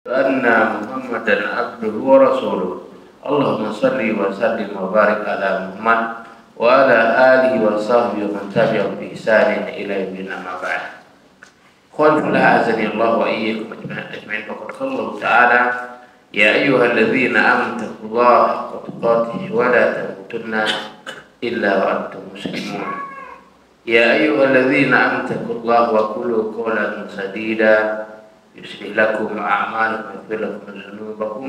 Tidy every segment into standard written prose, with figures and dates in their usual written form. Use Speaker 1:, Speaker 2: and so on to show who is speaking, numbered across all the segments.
Speaker 1: anna Muhammadan abduhu wa rasuluh. Allahumma salli wa sallim wa barik ala Muhammad wa ala alihi wa sahbihi wa man tabi'ahum bi ihsanin ila yaumil ba'd. Qulna azani Allah wa iyyakum ajma'in. Faqad qala Allah ta'ala ya ayyuhalladzina amanu taqullaha haqqa tuqatih wa la tamutunna illa wa antum muslimun. Ya ayyuhalladzina amanu taqullaha wa qulu qawlan sadida yuslih lakum a'malakum wa yaghfir lakum dhunubakum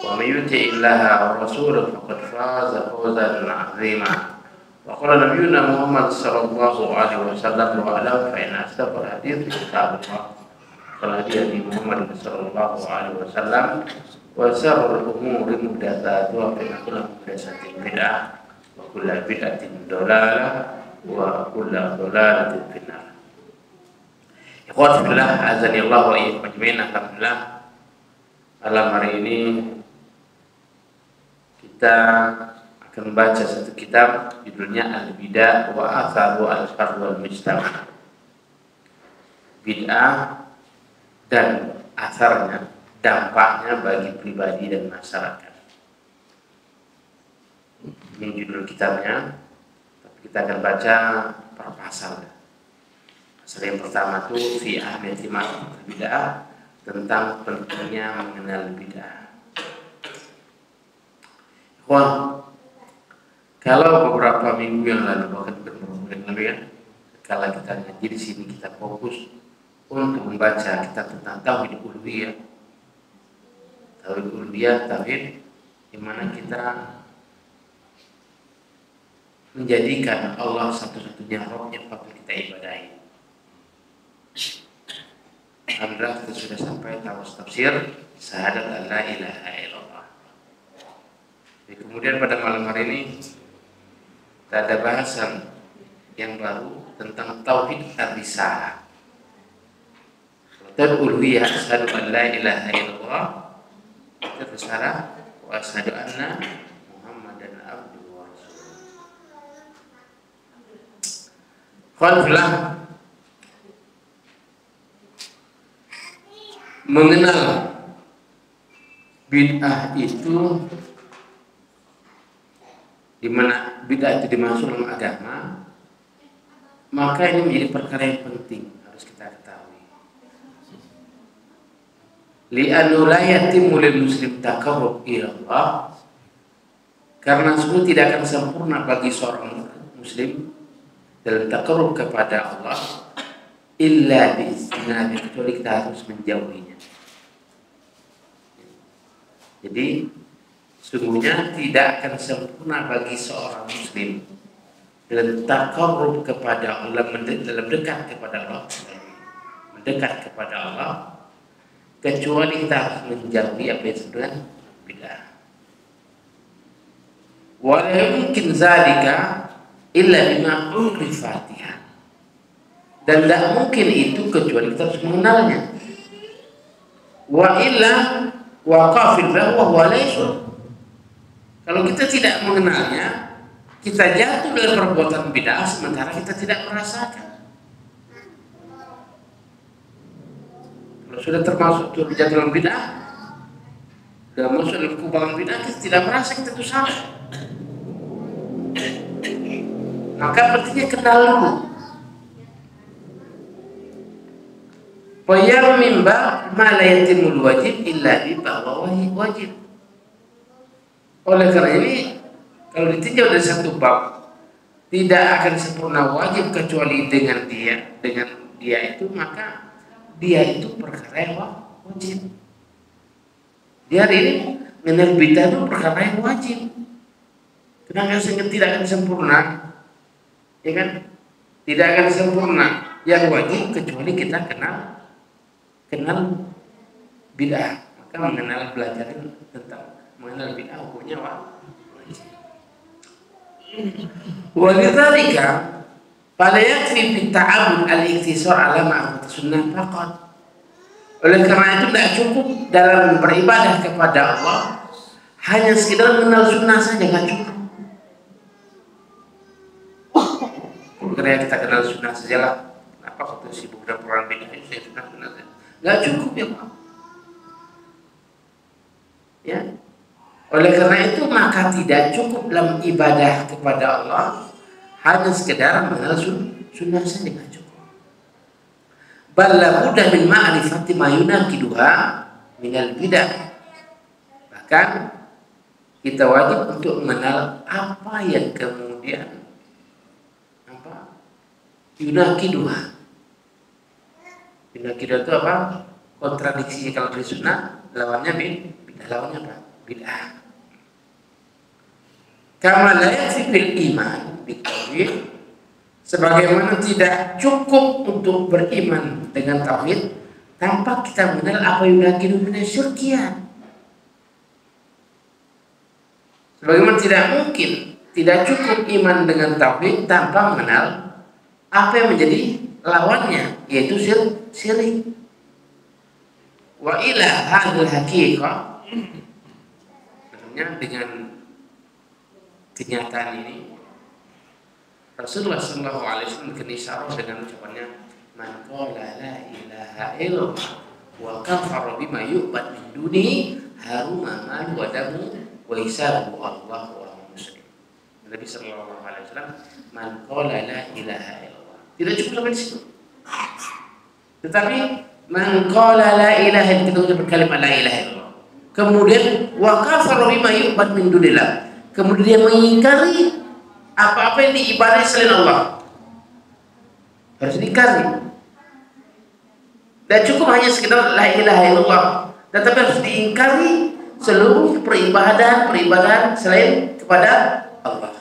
Speaker 1: wa may yuti'illaha wa rasulahu faqad faza fawzan 'azima. Wa qala nabiyyuna Muhammad sallallahu alaihi wasallam wa ala fa inna asdaqal hadits kitabullah. Qala nabi Muhammad sallallahu alaihi wasallam wa sharrul umuri muhdatsatuha wa inna kulla muhdatsatin bid'ah wa kulla bid'atin dhalalah wa kullu dhalalatin finnar. Ikhwati fillah, azani Allah wa iyyakum ajma'in. Alhamdulillah, malam hari ini kita akan membaca satu kitab judulnya Al-Bid'ah wa Atharu al-Fard wal Mujtama'. Bid'ah dan asarnya, dampaknya bagi pribadi dan masyarakat. Ini judul kitabnya. Kita akan baca per pasal. Pasal yang pertama itu fi ahmiyati ma'rifat bid'ah, tentang pentingnya mengenal bid'ah. Wah, kalau beberapa minggu yang lalu, bahkan beberapa bulan lalu ya, kalau kita ngaji di sini kita fokus untuk membaca kitab tentang tauhid uluhiyah. Tauhid uluhiyah, tauhid di mana kita menjadikan Allah satu-satunya Rabb yang patut kita ibadahi. Alhamdulillah, kita sudah sampai tafsir syahadat la ilaha illallah. Kemudian pada malam hari ini kita ada bahasan yang baru tentang tauhid ar-risalah. Tauhid uluhiyah, asyhadu an la ilaha illallah, itu risalah, wa asyhadu anna Muhammadan abduhu wa rasuluh. Qulna mengenal bid'ah itu, di mana bid'ah itu dimasuk dalam agama, maka ini menjadi perkara yang penting harus kita ketahui. Li'annu la yatimmu lil muslim taqarrub ila Allah, karena sungguh tidak akan sempurna bagi seorang muslim dalam taqarrub kepada Allah illa bi'iznah, kecuali kita harus menjauhinya. Jadi sungguhnya tidak akan sempurna bagi seorang muslim dalam taqarrub kepada Allah, dalam dekat kepada Allah, mendekat kepada Allah, kecuali kita harus menjauhi apa yang disebut dengan bid'ah. Wa la yumkin zalika illa bima urifatihah, dan tidak mungkin itu kecuali kita harus mengenalnya. Wa illa waqafil bahwa huwa laysa. Kalau kita tidak mengenalnya, kita jatuh dalam perbuatan bid'ah sementara kita tidak merasakan. Kalau sudah termasuk jatuh dalam bid'ah, sudah masuk dalam kubangan bid'ah, kita tidak merasa kita itu salah. Maka pentingnya kenal dulu. Fayar mimba ma la yatimul wajib illa bi bahwa wajib. Oleh karena ini, kalau ditinjau dari satu bab, tidak akan sempurna wajib kecuali dengan dia itu, maka dia itu perkara yang wajib. Di hari ini mengenal bid'ah itu perkara yang wajib. Kenapa tidak akan sempurna? Ya kan? Tidak akan sempurna yang wajib kecuali kita kenal bid'ah. Maka mengenal, belajar tentang mengenal bid'ah hukumnya wajib. Walidzalika fala yakfi fi ta'abbud al-iktisar ala ma'rifati sunnah faqat. Oleh karena itu tidak cukup dalam beribadah kepada Allah hanya sekedar mengenal sunnah saja, nggak cukup. Karena kita kenal sunnah sajalah. Kenapa waktu sibuk dengan perang bid'ah itu sunnah saja? Nggak cukup ya Pak. Oleh karena itu maka tidak cukup dalam ibadah kepada Allah hanya sekedar mengenal sunnah saja, tidak cukup. Bal la budda min ma'rifati ma yunaqiduha minal bidah. Bahkan kita wajib untuk mengenal apa yang kemudian yunaqiduha. Yunaqiduha itu apa? Kontradiksi. Kalau di sunnah lawannya bidah, lawannya apa? Bid'ah. Kama la yakfi bil iman bitauhid, sebagaimana tidak cukup untuk beriman dengan tauhid tanpa kita mengenal apa yunaqidu min syirkiyah. Sebagaimana tidak mungkin, tidak cukup iman dengan tauhid tanpa mengenal apa yang menjadi lawannya, yaitu syirik. Wa ila hadhil haqiqah, dengan kenyataan ini Rasulullah SAW berisyarah dengan ucapannya, man qala la ilaha illallah wa kafara bima yu'bad min duni haruma malu wa damu wa hisabu Allah wa muslim. Nabi SAW, man qala la ilaha illallah, tidak cukup sampai di situ, tetapi man qala la ilaha illallah, kita ucapkan kalimat la ilaha illallah, kemudian wa kafara bima yu'bad min dunillah, kemudian dia mengingkari apa-apa yang diibadahi selain Allah, harus diingkari. Dan cukup hanya sekedar la ilaha illallah, tetapi harus diingkari seluruh peribadahan selain kepada Allah.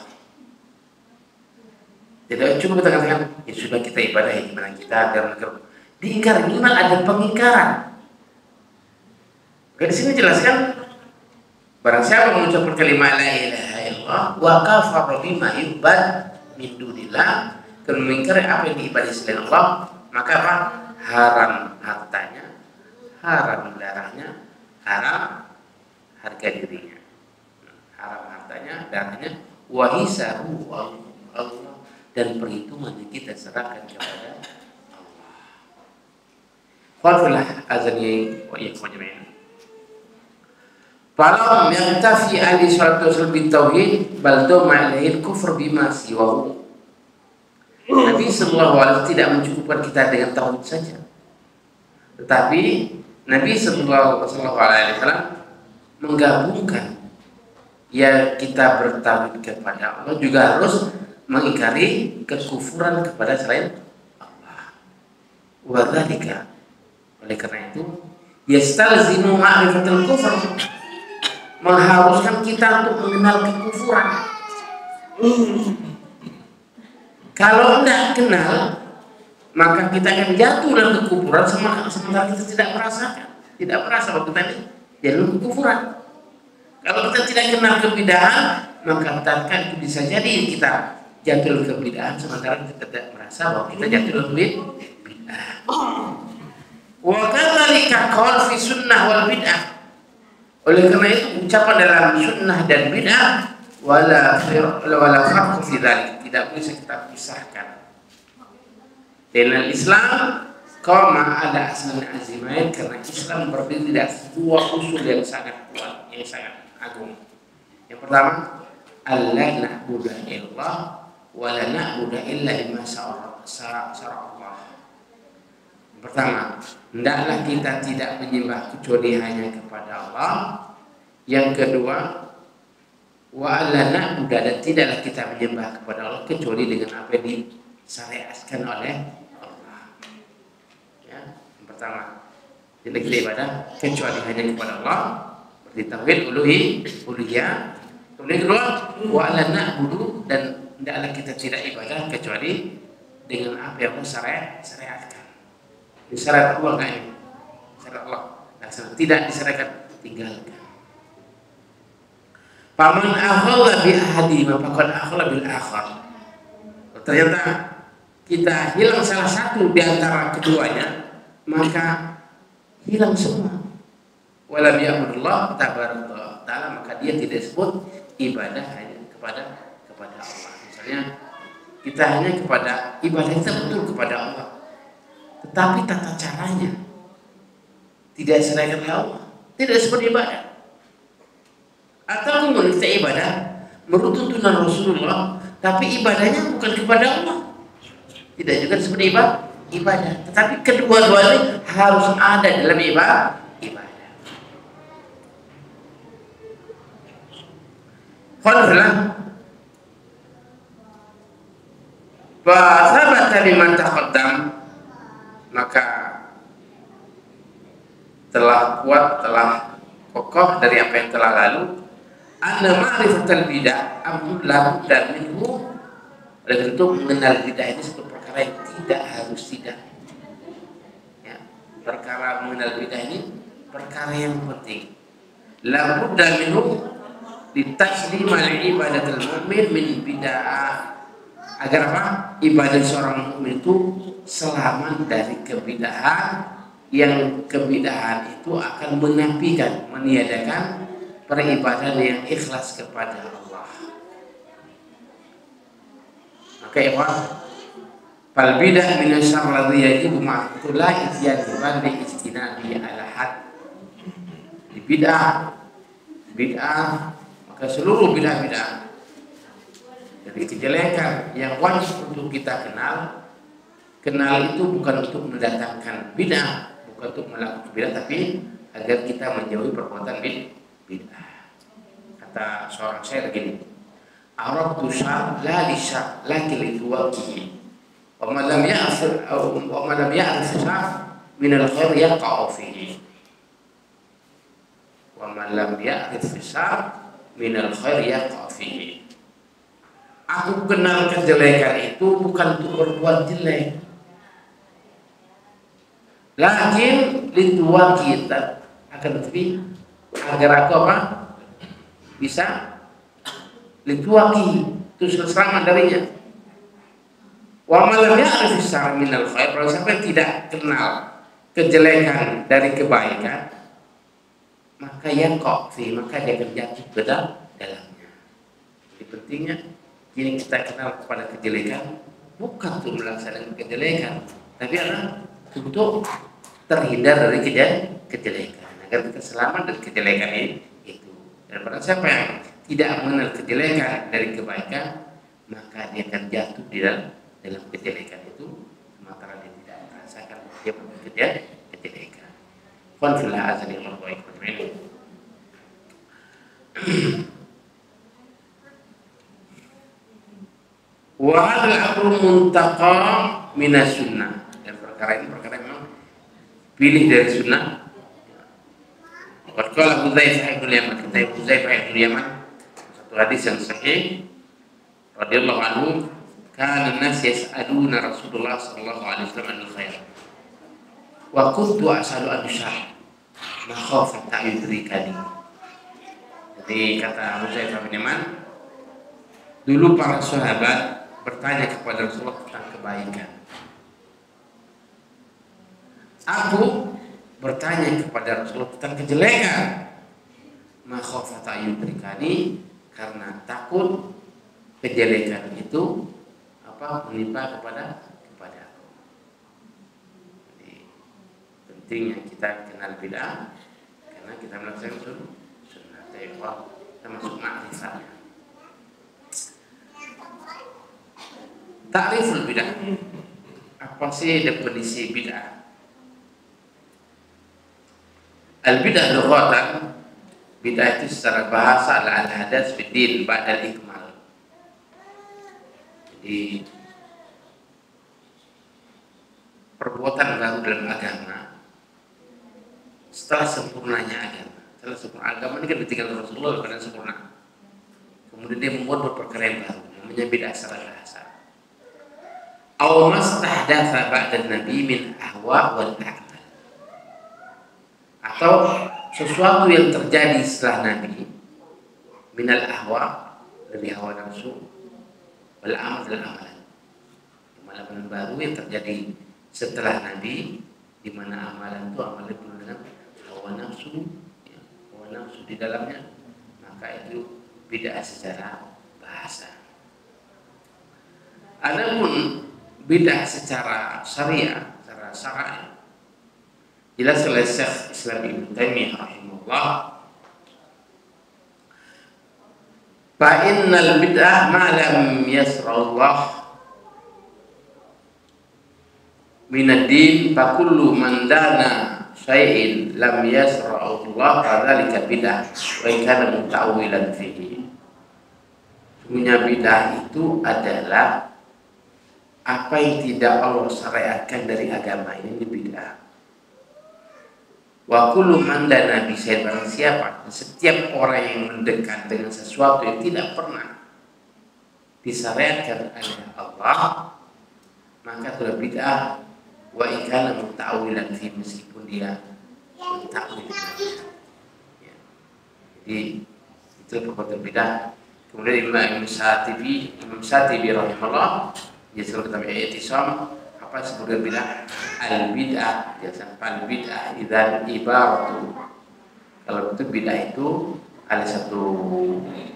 Speaker 1: Tidak cukup kita katakan ya sudah kita ibadahi gimana kita dalam negeri. Diingkari, minimal ada pengingkaran. Di sini jelaskan, barang siapa mengucapkan kalimat la ilaha illallah wa kafara bima yu'bad min dunillah, dan mengingkari apa yang diibadahi selain Allah, maka apa? Haram hartanya, haram darahnya, haram harga dirinya. Haram hartanya, darahnya, wa hisabu Allah, dan perhitungannya kita serahkan kepada Allah. Fadlah azani wa iyyakum jami'an. Falam yantafi ali salatu wasallam bitauhid bal doma ilaihi kufur bima siwahu. Nabi sallallahu alaihi wasallam tidak mencukupkan kita dengan tauhid saja, tetapi Nabi sallallahu alaihi wasallam menggabungkan, ya kita bertauhid kepada Allah juga harus mengingkari kekufuran kepada selain Allah. Wa dzalika, oleh karena itu yastalzimu ma'rifatul kufr, mengharuskan kita untuk mengenal kekufuran. Kalau tidak kenal, maka kita akan jatuh dalam kekufuran sementara kita tidak merasa bahwa kita ini dalam kekufuran. Kalau kita tidak kenal kebidahan, maka tatkala itu bisa jadi kita jatuh dalam kebidahan sementara kita tidak merasa bahwa kita jatuh dalam bid'ah. Wa kadzalika qaul fi sunnah wal bid'ah. Oleh karena itu ucapan dalam sunnah dan bid'ah wala farq fi dzalik, tidak bisa kita pisahkan. Dalam Islam qama ada aslan azimain, karena Islam berdiri di atas dua usul yang sangat kuat, yang sangat agung. Yang pertama, alla na'budu illallah wa la na'budu illa bima syara'a Allah. Yang pertama, hendaklah kita tidak menyembah kecuali hanya kepada Allah. Yang kedua, wa alla na'budu, dan tidaklah kita menyembah kepada Allah kecuali dengan apa yang disyariatkan oleh Allah. Ya, yang pertama, tidak kita ibadah kecuali hanya kepada Allah, berarti tauhid uluhiyah. Kemudian kedua, wa alla na'budu, dan tidaklah kita tidak ibadah kecuali dengan apa yang Allah syariatkan. Disyarat Allah nggak ini? Syarat Allah. Tidak disyariatkan, tinggalkan. Paman akhalla bi ahadi mafaqad akhalla bil akhar. Ternyata kita hilang salah satu di antara keduanya, maka hilang semua. Walam ya'budullah tabaraka ta'ala, maka dia tidak sebut ibadah hanya kepada Allah. Misalnya kita hanya kepada ibadah kita betul kepada Allah, tetapi tata caranya tidak diserahkan oleh Allah, tidak seperti ibadah. Atau kemudian kita ibadah menurut tuntunan Rasulullah, tapi ibadahnya bukan kepada Allah, tidak juga seperti ibadah, tetapi kedua-duanya harus ada dalam ibadah. Qala fa thabata liman taqaddam, maka telah kuat, telah kokoh dari apa yang telah lalu, anna ma'rifatal bid'ah amrun la budda minhu. Oleh karena itu mengenal bid'ah ini sebuah perkara yang tidak harus tidak. Ya, perkara mengenal bid'ah ini perkara yang penting. La budda minhu litaslim al-ibadatul mu'min min bid'ah. Agar apa? Ibadah seorang mukmin itu selamat dari kebid'ahan, yang kebid'ahan itu akan menafikan, meniadakan peribadahan yang ikhlas kepada Allah. Maka ikhwan, fal bid'ah min syarr ladzi yajibu ma'rifatu la isyaniban bi ijtinabi ala had. Bid'ah maka seluruh bid'ah dari kejelekan yang wajib untuk kita kenal itu bukan untuk mendatangkan bid'ah, bukan untuk melakukan bid'ah, tapi agar kita menjauhi perbuatan bid'ah. Kata seorang syair begini, arabtu syar la li syar lakin li tuwaqihi wa man lam ya'rif syar min al-khair yaqa'u fihi wa man lam ya'rif syar min al-khair yaqa'u fihi. Aku kenal kejelekan itu bukan untuk berbuat jelek, lakin litua kita akan tetapi agar aku apa bisa lituaki itu selamat darinya. Wa malam ya'rif syarra minal khair, kalau sampai tidak kenal kejelekan dari kebaikan, maka maka dia akan jatuh ke dalamnya. Jadi pentingnya ini kita kenal kepada kejelekan bukan untuk melaksanakan kejelekan, tapi adalah untuk terhindar dari kejelekan, agar kita selamat dari kejelekan itu. Dan pada siapa yang tidak mengenal kejelekan dari kebaikan, maka dia akan jatuh di dalam kejelekan itu, sementara dia tidak merasakan dia punya kejelekan. Qul azani wa baik. Wa hadzal amru muntaqa minas sunnah, dan perkara ini perkara memang pilih dari sunnah. Wa qala Hudzaifah bin Yaman, kata Hudzaifah bin Yaman, satu hadis yang sahih radhiyallahu anhu, kana an-nas yas'aluna Rasulullah sallallahu alaihi wasallam anil khair wa kuntu as'alu an syarr ma khafata yudrikani. Jadi kata Hudzaifah bin Yaman, dulu para sahabat bertanya kepada Rasulullah tentang kebaikan. Aku bertanya kepada Rasulullah tentang kejelekan. Makhafata yudrikani, karena takut kejelekan itu menimpa kepada aku. Jadi pentingnya kita kenal bid'ah karena kita melaksanakan sunnah. Kita masuk ma'rifatnya. Ta'riful bid'ah. Apa sih definisi bid'ah? Al-bid'ah lughatan, bid'ah itu secara bahasa adalah al-hadath fid din ba'da al-ikmal. Jadi perbuatan baru dalam agama setelah sempurnanya agama. Setelah sempurna agama ini kan ditinggalkan Rasulullah karena sempurna. Kemudian dia membuat perkara yang baru, namanya bid'ah secara bahasa. Aw mastahdatsa ba'da nabi min ahwa wal a'mal, atau sesuatu yang terjadi setelah nabi minal ahwa, dari hawa nafsu, wal amal, dan amalan, amalan baru yang terjadi setelah nabi, di mana amalan itu amalan penuh dengan hawa nafsu, ya, hawa nafsu di dalamnya, maka itu bid'ah secara bahasa. Adapun bid'ah secara syariah, secara syar'i, jelas oleh Syekh Islam Ibnu Taimiyah rahimahullah, Fa innal bid'ah ma lam yasra'ullah min ad-din fa kullu man dana syai'in lam yasra'ullah fadzalika bid'ah wa in kana muta'awwilan fihi. Punya bid'ah itu adalah apa yang tidak Allah syariatkan dari agama, ini bid'ah. Wa kullu man dana bi syai'in, barang siapa, setiap orang yang mendekat dengan sesuatu yang tidak pernah disyariatkan oleh Allah, maka itu bid'ah wa in kana muta'awwilan fi, meskipun dia mentakwil. Ya. Jadi itu perbuatan bid'ah. Kemudian Imam Syatibi rahimahullah dia selalu kata i'tisam, apa sebagai bid'ah? Al bid'ah, biasa al bid'ah idzan ibaratu. Kalau itu bid'ah itu ada satu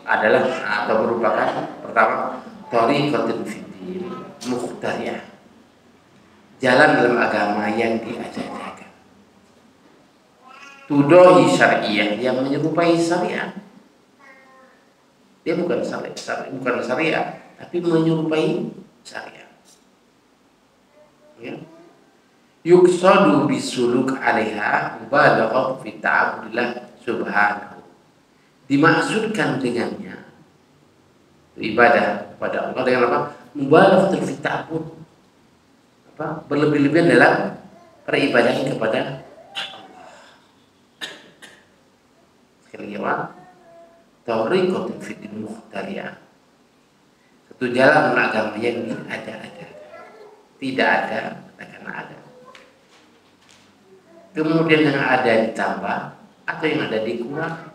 Speaker 1: adalah atau merupakan pertama thariqatun fiddin mukhtariyah, jalan dalam agama yang diajarkan, tudohi syariah, yang menyerupai syariat. Dia bukan syariat, tapi menyerupai syariat. Ya. Yuqsadu bisuluk 'alaiha mubalaghah fi ta'abbudillah subhanahu. Dimaksudkan dengannya ibadah kepada Allah dengan apa? Mubalaghah fi ta'abbud. Apa? Berlebih-lebihan dalam peribadahan kepada Allah. Sekali lagi, thariqatun fiddin mukhtariyah, satu jalan agama yang ada-ada, tidak ada karena ada, kemudian yang ada ditambah atau yang ada dikurang,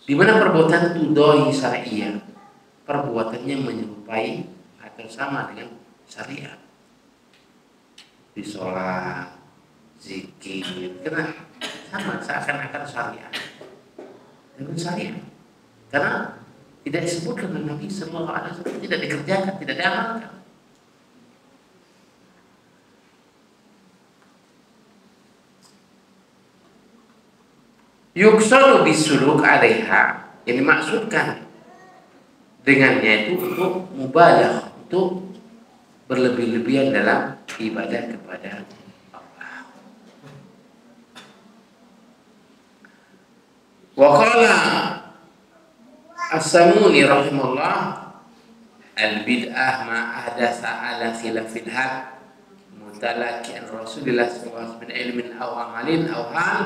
Speaker 1: di mana perbuatan itu doi syariah, perbuatannya menyerupai atau sama dengan syariat, di sholat, zikir, karena sama seakan-akan syariat. Dengan syariat, karena tidak disebutkan oleh Nabi Sallallahu Alaihi Wasallam, tidak dikerjakan, tidak diamalkan. Yuqsadu bisuluk 'alaiha, yang dimaksudkan dengannya itu untuk mubalaghah, untuk berlebih-lebihan dalam ibadah kepada Allah. Wa qala As-Samuni rahimahullah, al-bid'ah ma ahdatsa ala khilafil haq mutalaki an Rasulillah sallallahu alaihi wasallam min ilmin aw amalin aw hal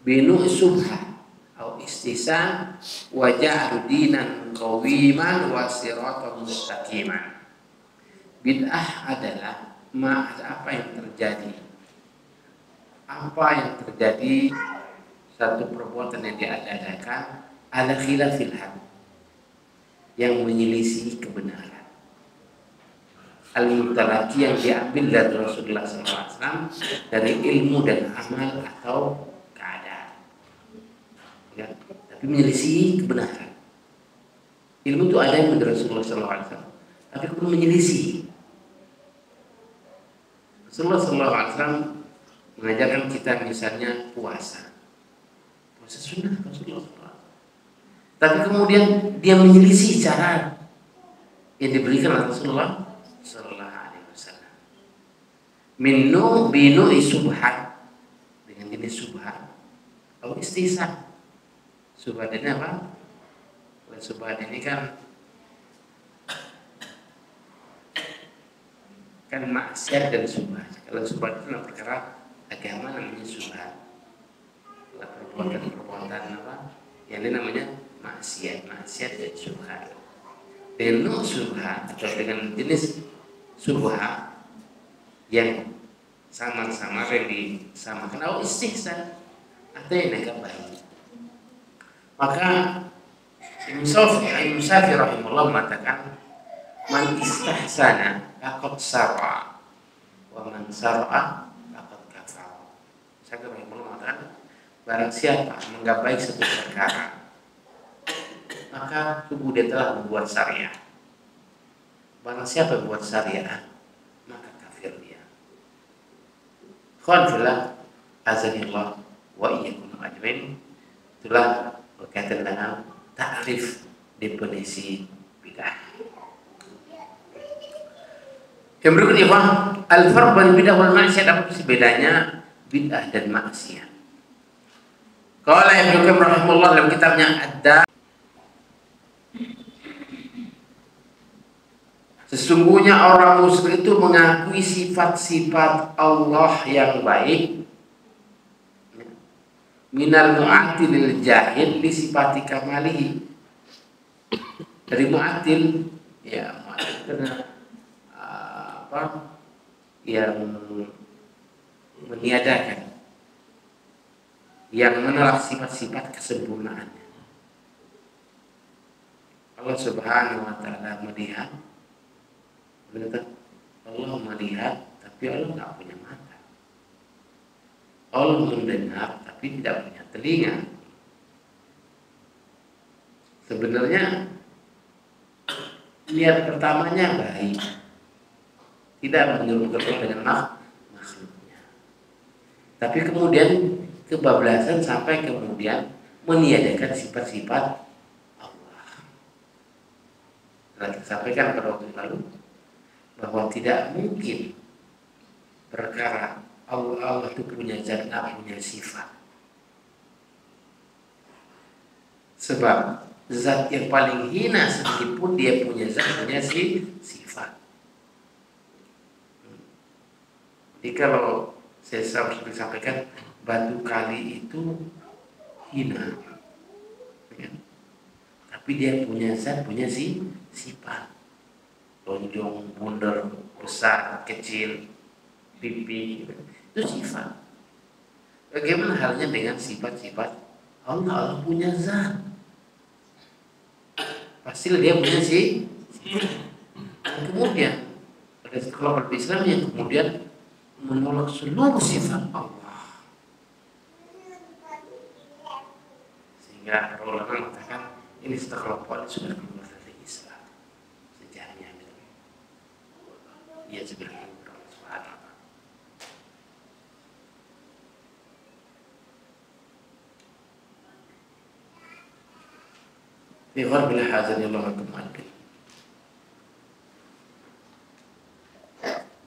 Speaker 1: binu subha aw istisan wa ja'lu dinan qawiman wa siratan mustaqiman. Bid'ah adalah apa yang terjadi satu perbuatan yang diadakan ala khilafil haq, yang menyelisih kebenaran, al-mutalaki, yang diambil dari Rasulullah SAW dari ilmu dan amal atau keadaan, ya, tapi menyelisih kebenaran. Ilmu itu ada yang dari Rasulullah SAW, tapi kemudian menyelisih. Rasulullah SAW mengajarkan kita misalnya puasa sunnah Rasulullah SAW, tapi kemudian dia menyelisih cara yang diberikan oleh Rasulullah Sallallahu Alaihi Wasallam. Binu subhat, dengan jenis subhat atau istisan. Subhat ini apa? Subhat ini kan maksiat dan subhat. Kalau subhat itu perkara agama namanya subhat. Perbuatan apa? Yang ini namanya maksiat dan subhat. Dengan subhat atau dengan jenis subhat yang sama-sama yang disamakan atau istihsan atau yang agak baik. Maka Imam Syafi'i rahimahullah mengatakan, man istahsana faqad sar'a wa man sar'a faqad kafara. Syafi'i rahimahullah mengatakan, barang siapa menganggap baik satu perkara, maka tubuh dia telah membuat syariah. Barang siapa yang buat syariah, maka kafir dia. Khonfillah azanillah wa iyyakum ajmain. Itulah berkaitan dengan takrif definisi bid'ah. Yang berikutnya, al-farq bain bid'ah wal maksiat, apa sih bedanya bid'ah dan maksiat? Qala Ibnu Qayyim rahimahullah dalam kitabnya Ad-Da, sesungguhnya orang musyrik itu mengakui sifat-sifat Allah yang baik, minal mu'attilil jahil li sifati kamalihi, dari mu'attil, ya mu'attil karena yang meniadakan, yang menolak sifat-sifat kesempurnaannya. Allah Subhanahu wa ta'ala melihat, Allah melihat tapi Allah nggak punya mata. Allah mendengar tapi tidak punya telinga. Sebenarnya niat pertamanya baik, tidak menyuruh dengan makhluknya. Tapi kemudian kebablasan sampai kemudian meniadakan sifat-sifat Allah. Telah kita sampaikan pada waktu lalu bahwa tidak mungkin perkara Allah itu punya zat, punya sifat. Sebab zat yang paling hina sekalipun dia punya zat, punya sifat. Jadi kalau saya selalu sampaikan, batu kali itu hina, ya. Tapi dia punya zat, punya sifat. Lonjong, bundar, besar, kecil, pipi, itu sifat. Bagaimana halnya dengan sifat-sifat Allah? Allah punya zat, pasti dia punya sifat. Kemudian ada kelompok Islam yang kemudian menolak seluruh sifat Allah, sehingga para ulama mengatakan ini kelompok sudah keluar dari Islam sejatinya. Ia sebenarnya Allah Subhanahu wa ta'ala. Fi gharbil hazan Allah kemarin.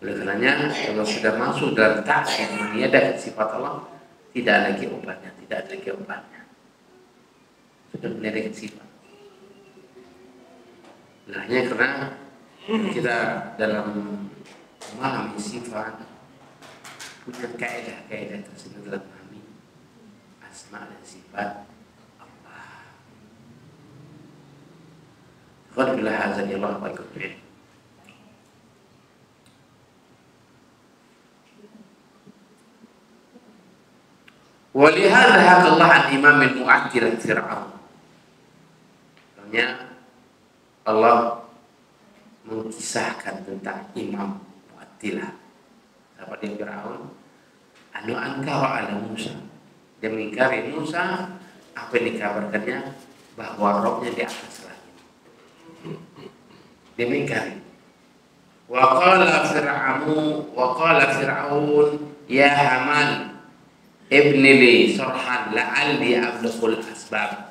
Speaker 1: Oleh karenanya kalau sudah masuk dalam taksir meniadakan sifat Allah, tidak lagi obatnya, tidak ada lagi obatnya. Sudah meniadakan sifat. Hanya karena kita dalam memahami sifat punya kaidah tersebut dalam memahami asma dan sifat Allah. Qad bila hazan Allah wa ikutbih. Walihada hakallah an imam al-mu'attil Fir'aun. Artinya Allah mengisahkan tentang imam mu'attilah. Siapa dia? Fir'aun. Anu ankara ala Musa. Dia mengingkari Musa apa yang dikabarkannya bahwa rohnya di atas langit. Dia mengingkari. Wa qala Fir'aun ya Haman ibni li sarhan la'alli ablughul asbab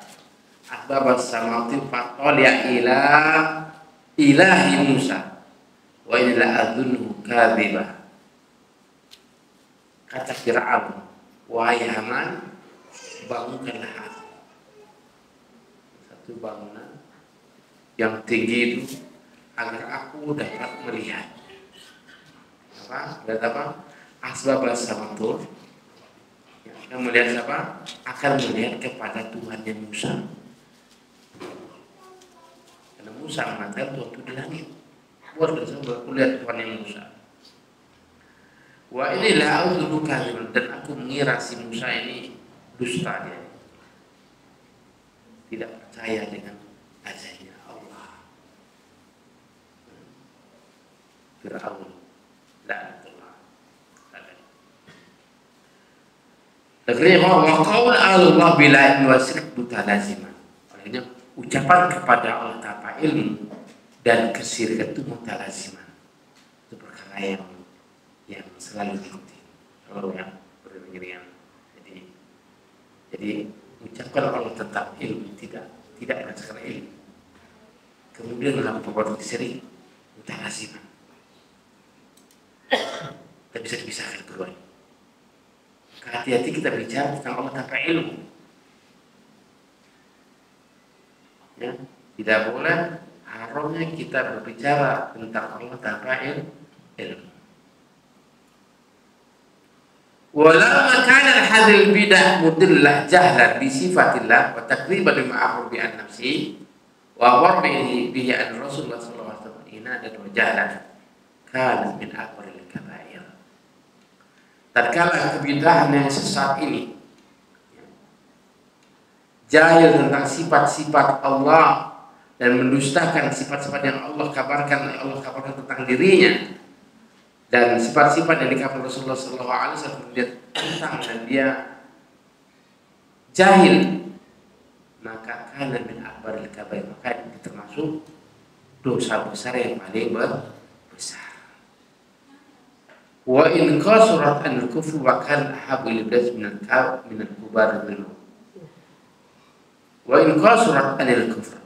Speaker 1: as-samawati fatali'a ila ilahi Musa wa inni la'adhunnuhu kadhiba. Kata Fir'aun, wahai Haman, bangunkanlah aku satu bangunan yang tinggi itu agar aku dapat melihat asbab as-samawati, yang melihat siapa? Akan melihat kepada Tuhannya Musa. Karena Musa mengatakan Tuhan itu di langit. Buat bersama lihat Tuhan yang Musa. Wa inilah aku dan aku mengira si Musa ini dusta dia. Tidak percaya dengan adanya Allah. Fir'aun la'natullah. Akhirnya wa qaul Allah bila ilmu wasyrik mutalaziman. Artinya ucapan kepada Allah tanpa ilmu dan kesyirikan itu mutalaziman. Itu perkara yang selalu diikuti kalau yang beriringan. Jadi ucapkan Allah tentang ilmu tidak tidak berdasarkan ilmu, kemudian melakukan perbuatan syirik, muta'aziman. Tidak bisa dipisahkan keduanya. Hati-hati kita bicara tentang Allah tanpa ilmu. Ya, tidak boleh haramnya kita berbicara tentang Allah tanpa ilmu. Walau kana hadhil bidah mudillah jahlan bi sifatillah wa takriban lima amr bi an nafsi wa warbihi bihi an Rasulullah sallallahu alaihi wasallam inadan wa jahlan kana min akbaril kabair. Tatkala kebidahan yang sesat ini jahil tentang sifat-sifat Allah dan mendustakan sifat-sifat yang Allah kabarkan tentang dirinya, dan sifat-sifat yang dikabarkan Rasulullah SAW dia tentang dan dia jahil, maka kana min akbaril kabair, maka itu termasuk dosa besar yang paling besar. Wa in qasurat anil kufr wa kan ahabu ilibdas minal kubar minhu. Wa in qasurat anil kufr,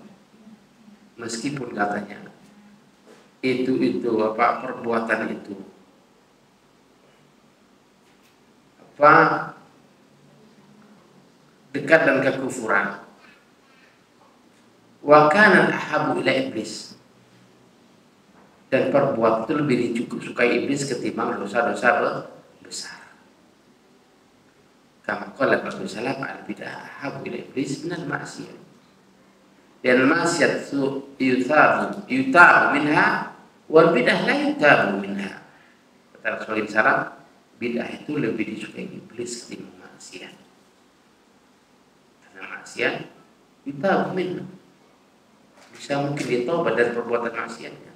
Speaker 1: meskipun katanya itu perbuatan itu dekat dengan kekufuran, wa kana ahabu ila iblis, dan perbuatan itu lebih disukai iblis ketimbang dosa-dosa besar. Kama qala Rasulullah sallallahu alaihi wasallam ahabu ila iblis minal ma'siyah, dan maksiat yutabu minha wal bidah la yutabu minha. Kata Rasulullah SAW, bid'ah itu lebih disukai iblis ketimbang maksiat. Karena maksiat yutabu minha, bisa mungkin dia taubat dari perbuatan maksiatnya.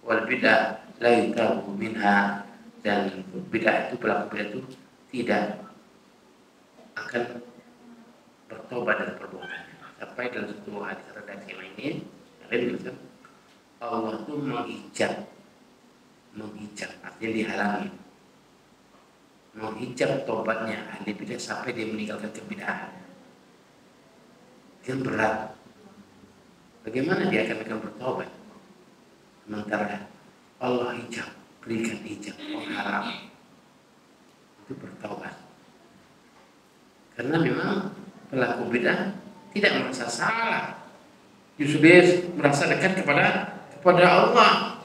Speaker 1: Wal bidah la yutabu minha, dan bid'ah itu, pelaku bid'ah itu tidak akan bertobat dari perbuatannya. Sampai dalam satu hadis redaksi lainnya, kalian Allah itu menghijab artinya dihalangi, menghijab tobatnya ahli bidah sampai dia meninggalkan kebidahan. Itu berat. Bagaimana dia akan bertobat? Sementara Allah hijab, berikan hijab, haram itu bertobat. Karena memang pelaku bidah tidak merasa salah, justru dia merasa dekat kepada Allah.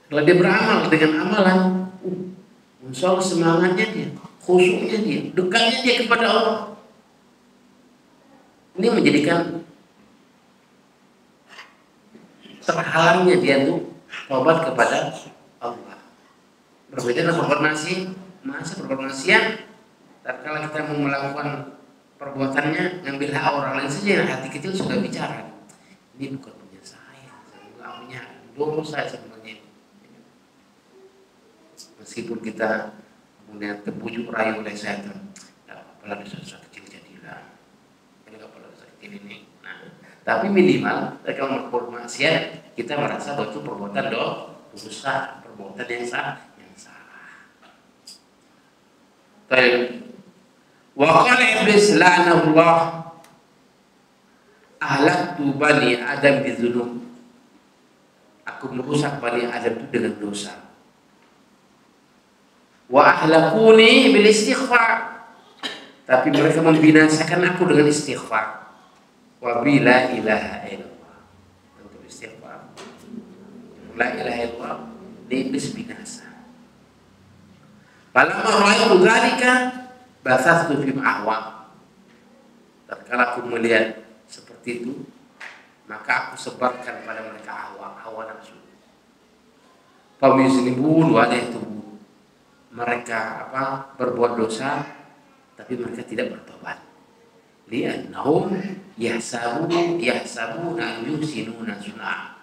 Speaker 1: Kalau dia beramal dengan amalan, insya Allah semangatnya dia, khusyuknya dia, dekatnya dia kepada Allah. Ini menjadikan terhalangnya dia tuh tobat kepada Allah. Berbeda dengan perbuatan maksiat. Tatkala kita mau melakukan perbuatannya, ngambil hak orang lain saja, hati kecil sudah bicara, ini bukan punya saya nggak punya dosa sebenarnya. Meskipun kita kemudian terbujuk rayu oleh setan, apalagi dosa kecil jadilah, ini nggak perlu dosa kecil ini. Nah, tapi minimal kalau melakukan maksiat, kita merasa bahwa itu perbuatan dosa, perbuatan yang salah. Baik. Wa qala iblis la'anallah ahlaktu bani Adam bizunub, aku merusak bani Adam itu dengan dosa. Wa ahlakuni bil istighfar, tapi mereka membinasakan aku dengan istighfar. Wa bila ilaha illallah, untuk istighfar la ilaha illallah, iblis binasa. Falamma ra'aytu dzalika basastu fi ahwa, tatkala aku melihat seperti itu, maka aku sebarkan pada mereka hawa nafsu. Famiznibun wa la yatubun, mereka berbuat dosa tapi mereka tidak bertobat. Li'annahum yahsabuna yusinuna sun'a,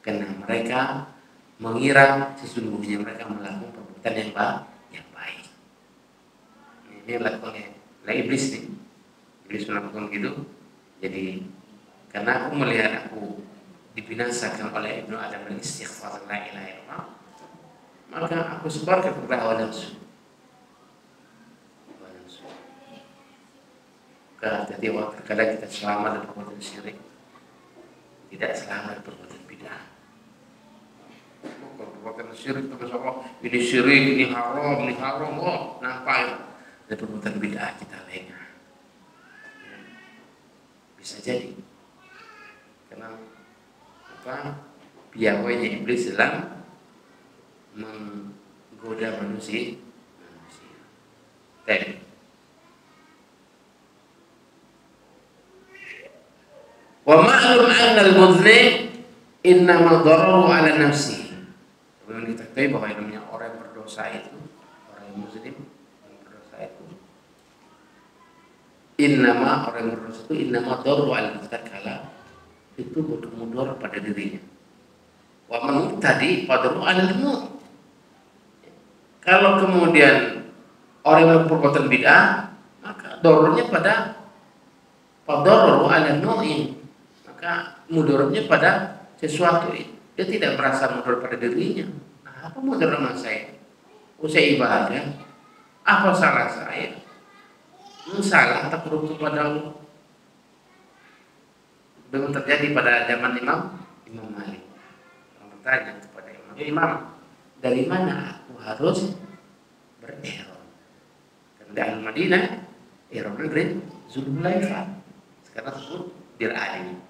Speaker 1: karena mereka mengira sesungguhnya mereka melakukan perbuatan yang baik. Ini lakukan oleh iblis nih. Iblis melakukan gitu. Jadi karena aku melihat aku dibinasakan oleh Ibnu Adam dengan istighfar la ilaha illallah, maka aku sebarkan kepada hawa nafsu. Berarti terkadang kita selamat dari perbuatan syirik, tidak selamat dari perbuatan bid'ah. Kalau perbuatan syirik terus apa? Ini syirik, ini haram, oh nampak ya. Dari perbuatan bid'ah kita lengah. Bisa jadi karena apa? Piawainya iblis dalam menggoda manusia. Tadi. Wa ma'lum anna al-mudhlim innama dararu ala nafsihi. Kemudian kita ketahui bahwa yang namanya orang yang berdosa itu, orang yang muslim yang berdosa itu, innama orang yang berdosa itu innama dararu ala nafsihi, kala itu bermudor pada dirinya. Wa man tadi dararu ala al-mu'. Kalau kemudian orang yang berperbuatan bid'ah, maka dorornya pada dararu ala al-mu'in. Maka mudorotnya pada sesuatu itu. Dia tidak merasa mudor pada dirinya. Nah, apa mudor sama saya? Saya ibadah. Apa salah saya? Salah takruk kepada Allah. Belum terjadi pada zaman Imam Malik. Orang bertanya kepada Imam, dari mana aku harus berihram? Karena di Madinah, ihram negeri Zulhulaifah. Sekarang sebut Bir Ali.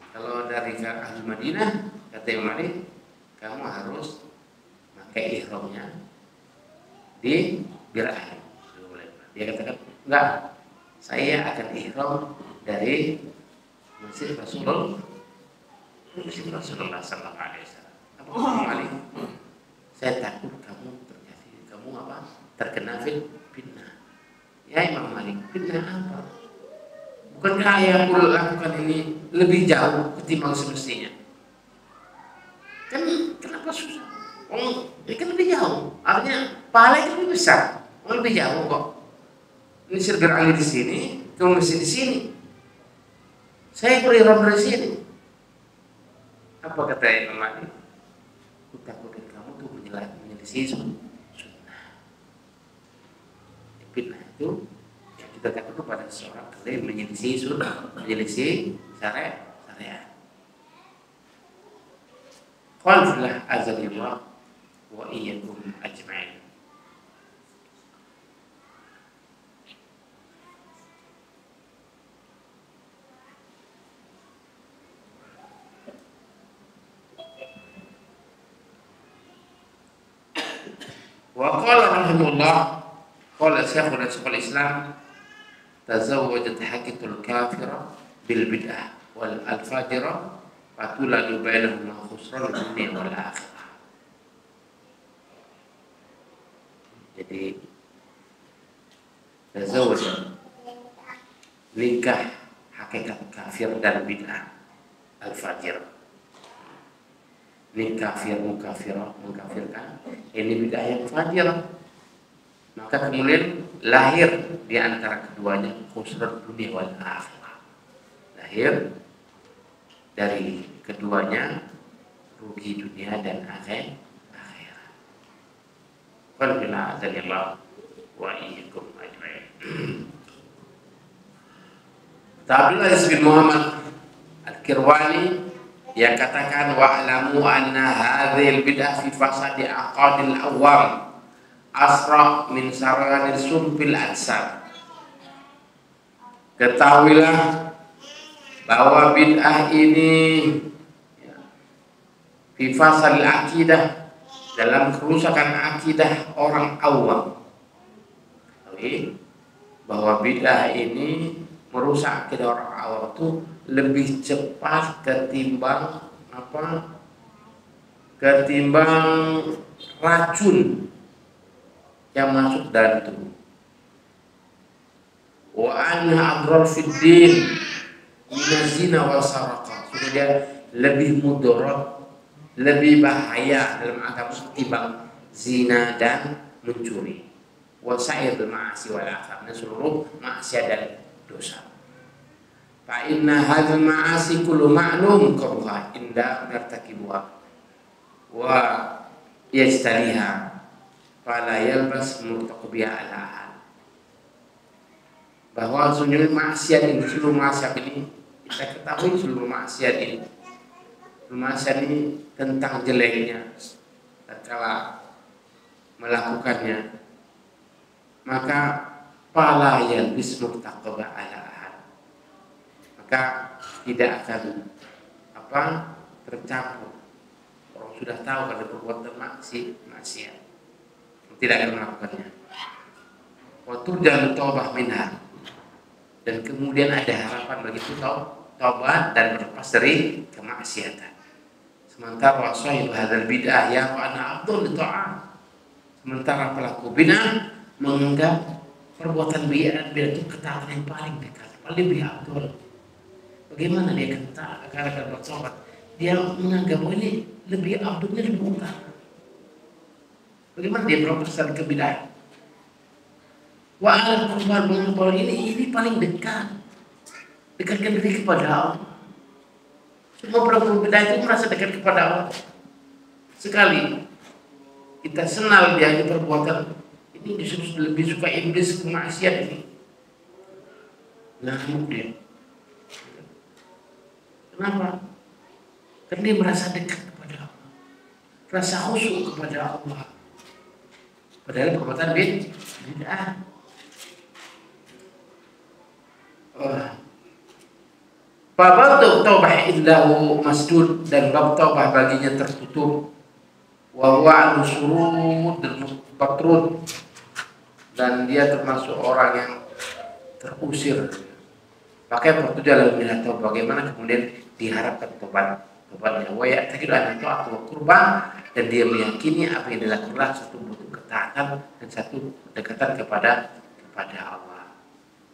Speaker 1: Kalau dari Ahli Madinah, kata Imam Malik, kamu harus pakai ihramnya di Bir Ali. Dia katakan, enggak, saya akan ihram dari Masjid Rasulullah Sallallahu Alaihi Wasallam. Apa Imam Malik? Saya takut kamu terkena fitnah. Ya Imam Malik, fitnah apa? Bukankah yang aku lakukan ini lebih jauh ketimbang semestinya? Kan kenapa susah? Ini kan lebih jauh. Artinya pahala itu lebih besar. Lebih jauh kok. Ini Syekh Ali di sini, kamu mesti di sini. Saya berihram dari sini. Apa kata Imam Malik? Aku takutkan kamu tuh menyelisih sunnah. Fitnah itu kita takut kepada seorang yang menyelisih sunnah, menyelisih syariat. Qulillah azalillah wa iyyakum ajma'in. Wa qala rahimahullah, qala Syekhul Islam, tazawwajat haqiqatul kafira bil bid'ah wal al-fajira fatuladu bainahuma khusran dunya wal akhirah. Jadi tazawwaj nikah hakikat kafir dan bid'ah al-fajir. Ini kafir mengkafirkan, ini bid'ah yang fajir. Maka kemudian lahir di antara keduanya khusran dunia wal akhirah. Lahir dari keduanya rugi dunia dan akhirat. Walhamdulillah azalillah wa iyyakum ajma'in. Abdullah bin Muhammad Al-Kirwani yang katakan wa'lamu anna hadhil bid'ah fi fasadi aqadil awam asra min saranil sumpil atsar. Ketahuilah bahwa bid'ah ini fi fasadil akidah, dalam kerusakan akidah orang awam. Bahwa bid'ah ini merusak akidah orang awam itu lebih cepat ketimbang racun yang masuk dalam tubuh. Wa anha adrar fid din min zina wa saraqa. Sudah dia lebih mudarat, lebih bahaya dalam agama ketimbang zina dan mencuri. Wa sa'irul ma'asi wal akhar, seluruh maksiat dan dosa. Fa inna hadzal ma'asi kullu ma'lum qabha inda nartakibuha wa yajtaliha fala yalbas murtaqibiha ala. bahwa seluruh maksiat ini, seluruh maksiat ini kita ketahui, seluruh maksiat ini tentang jeleknya tatkala melakukannya, maka fala yalbis murtaqaba ala ahad, maka tidak akan tercampur. Orang sudah tahu pada perbuatan maksiat tidak akan melakukannya. Wa turja'u taubah minha, dan kemudian ada harapan bagi itu taubat dan berlepas dari kemaksiatan. Sementara sahib hadzal bid'ah ya wa ana afdal ta'at, sementara pelaku bid'ah menganggap perbuatan bid'ah itu ketaatan yang paling dekat, paling lebih afdal. Bagaimana dia akan bertobat? Dia menganggap ini lebih afdalnya, lebih utama. Bagaimana dia berlepas dari kebid'ahan? Wa al qurban menganggap ini paling dekat, dekatkan diri kepada Allah. Semua pelaku bid'ah itu merasa dekat kepada Allah. Sekali kita senal dia di perbuatan ini, disuruh lebih suka iblis kemaksiat ini. Nah, kemudian kenapa? Karena dia merasa dekat kepada Allah, rasa khusyuk kepada Allah. Padahal perbuatan bid'ah. Bab taubah illahu masdud, dan bab taubah baginya tertutup. Wa huwa al-surud al-batrud, dan dia termasuk orang yang terusir. Pakai pertujuan dalam taubah, bagaimana kemudian diharapkan tobatnya. Wa ya'taqidu anna ta'atu wa qurban, dan dia meyakini apa yang dilakukan satu bentuk ketaatan dan satu kedekatan kepada Allah.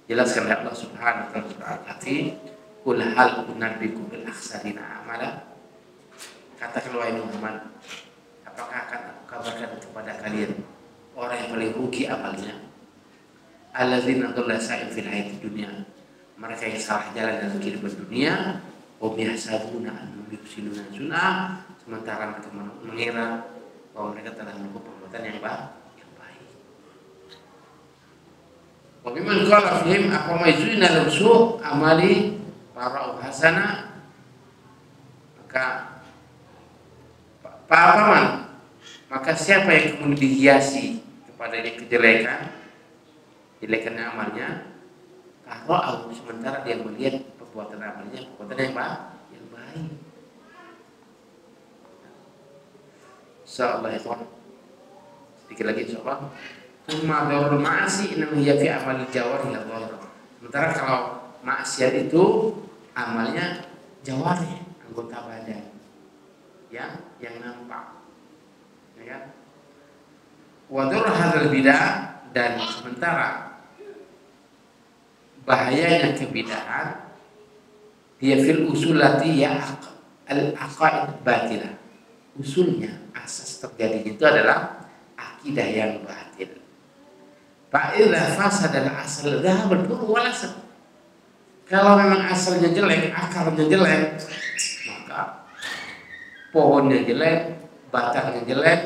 Speaker 1: Jelaskan oleh Allah Subhanahu wa taala surah Al-Kahfi, qul hal unabbiukum bil akhsarina amala. Katakan wahai Muhammad, apakah akan aku kabarkan kepada kalian orang yang paling rugi amalnya? Alladzina dhalla sa'in fil hayatid dunya, mereka yang salah jalan dalam kehidupan dunia. Wa yahsabuna annahum yuhsinuna sun'a, sementara mereka mengira bahwa mereka telah melakukan perbuatan yang baik. Wa mimman qala fihim aqama yuzina lahu amali fara'u hasana, maka siapa yang kemudian dihiasi kepada kejelekan amalnya, fara'u, sementara dia melihat perbuatan amalnya perbuatan yang baik. Insyaallah ya Tuhan, sedikit lagi insyaallah. Umma darul ma'asi innahu hiya fi amal jawari la dhahir. Sementara kalau maksiat itu amalnya jawari, anggota badan yang nampak, ya kan? Wa dur hadzal bid'ah, dan sementara bahayanya kebid'ahan dia fil usulati ya al-aqaid batilah. Usulnya, asas terjadinya itu adalah akidah yang batil. Fa'idha fasadal asal dhahabal furu wal asal. Kalau memang asalnya jelek, akarnya jelek, maka pohonnya jelek, batangnya jelek,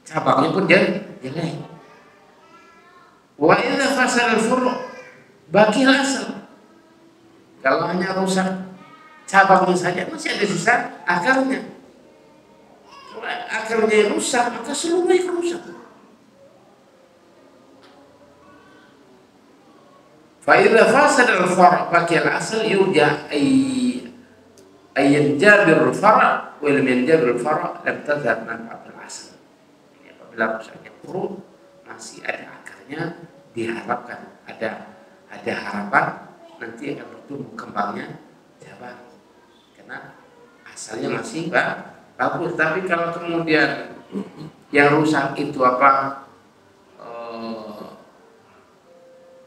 Speaker 1: cabangnya pun jelek. Wa idza fasadal furu baqi asal. Kalau hanya rusak cabangnya saja, masih ada sisa akarnya. Kalau akarnya rusak, maka seluruhnya rusak. Fa'idha fasad al-far' baqi al-asal yurja ayyan jabir al-far' wa lam yanjabir al-far' lam tazhar manfaat al-asal. Ini apabila rusaknya furu' masih ada akarnya, diharapkan ada harapan nanti akan bertumbuh kembangnya cabang, karena asalnya masih bagus. Tapi kalau kemudian yang rusak itu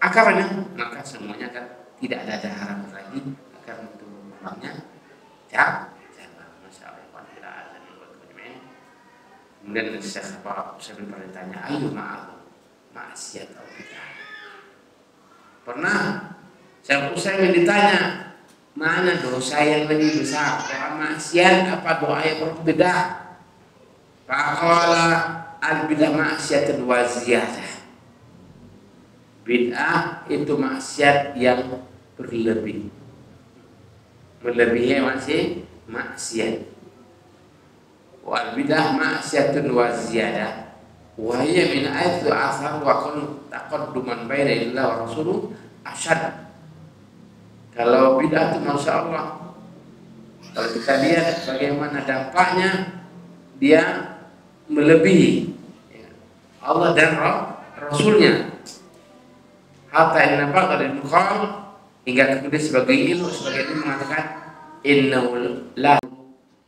Speaker 1: akarnya, maka semuanya kan tidak ada harapan lagi akan bertumbuh kembangnya cabang. Masya Allah. Kemudian saya pernah ditanya, ayo maksiat atau bid'ah. Pernah saya ditanya, mana dosa yang lebih besar, doa maksiat apa doa yang berbeda? Faqala al-bid'ah maksiatun wa ziyadah. Bid'ah itu maksiat yang berlebih. Melebihi masih maksiat. Wal bid'ah maksiatun wa ziyadah. Wa hiya min aitsu asar wa kun taqadduman baina illah wa rasuluh asyad. Kalau bid'ah itu Masya Allah, kalau kita lihat bagaimana dampaknya, dia melebihi Allah dan Rasulnya. Hatta inna ba'da al-muqal, hingga kemudian sebagai ilmu mengatakan innahu la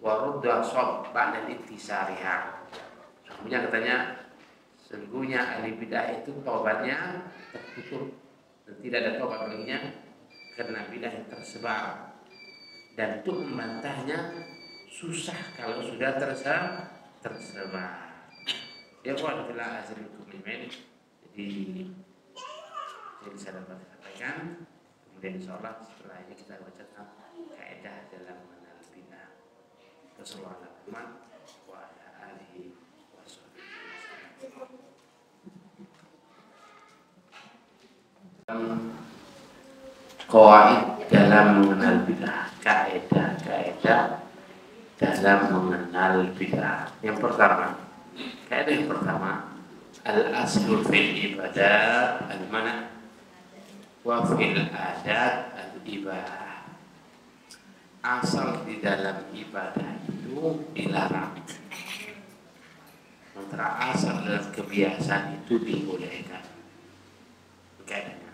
Speaker 1: wa ruddu asab ba'da ittisariha. Sesungguhnya katanya, sesungguhnya ahli bid'ah itu taubatnya tertutup dan tidak ada taubat baginya karena bid'ah yang tersebar, dan untuk membantahnya susah kalau sudah tersebar. Ya buat telah azrul kumimin. Jadi saya dapat sampaikan. Kemudian insyaallah setelah ini kita baca kaidah dalam mengenal bid'ah. Wassalamualaikum warahmatullahi wabarakatuh. Qawaid dalam mengenal bid'ah. Kaidah dalam mengenal bid'ah. Yang pertama, kaidah yang pertama, al-aslu fil ibadah al-mana' wa fil adat al-ibah. Asal di dalam ibadah itu dilarang, sementara asal dalam kebiasaan itu dibolehkan. Kaidahnya.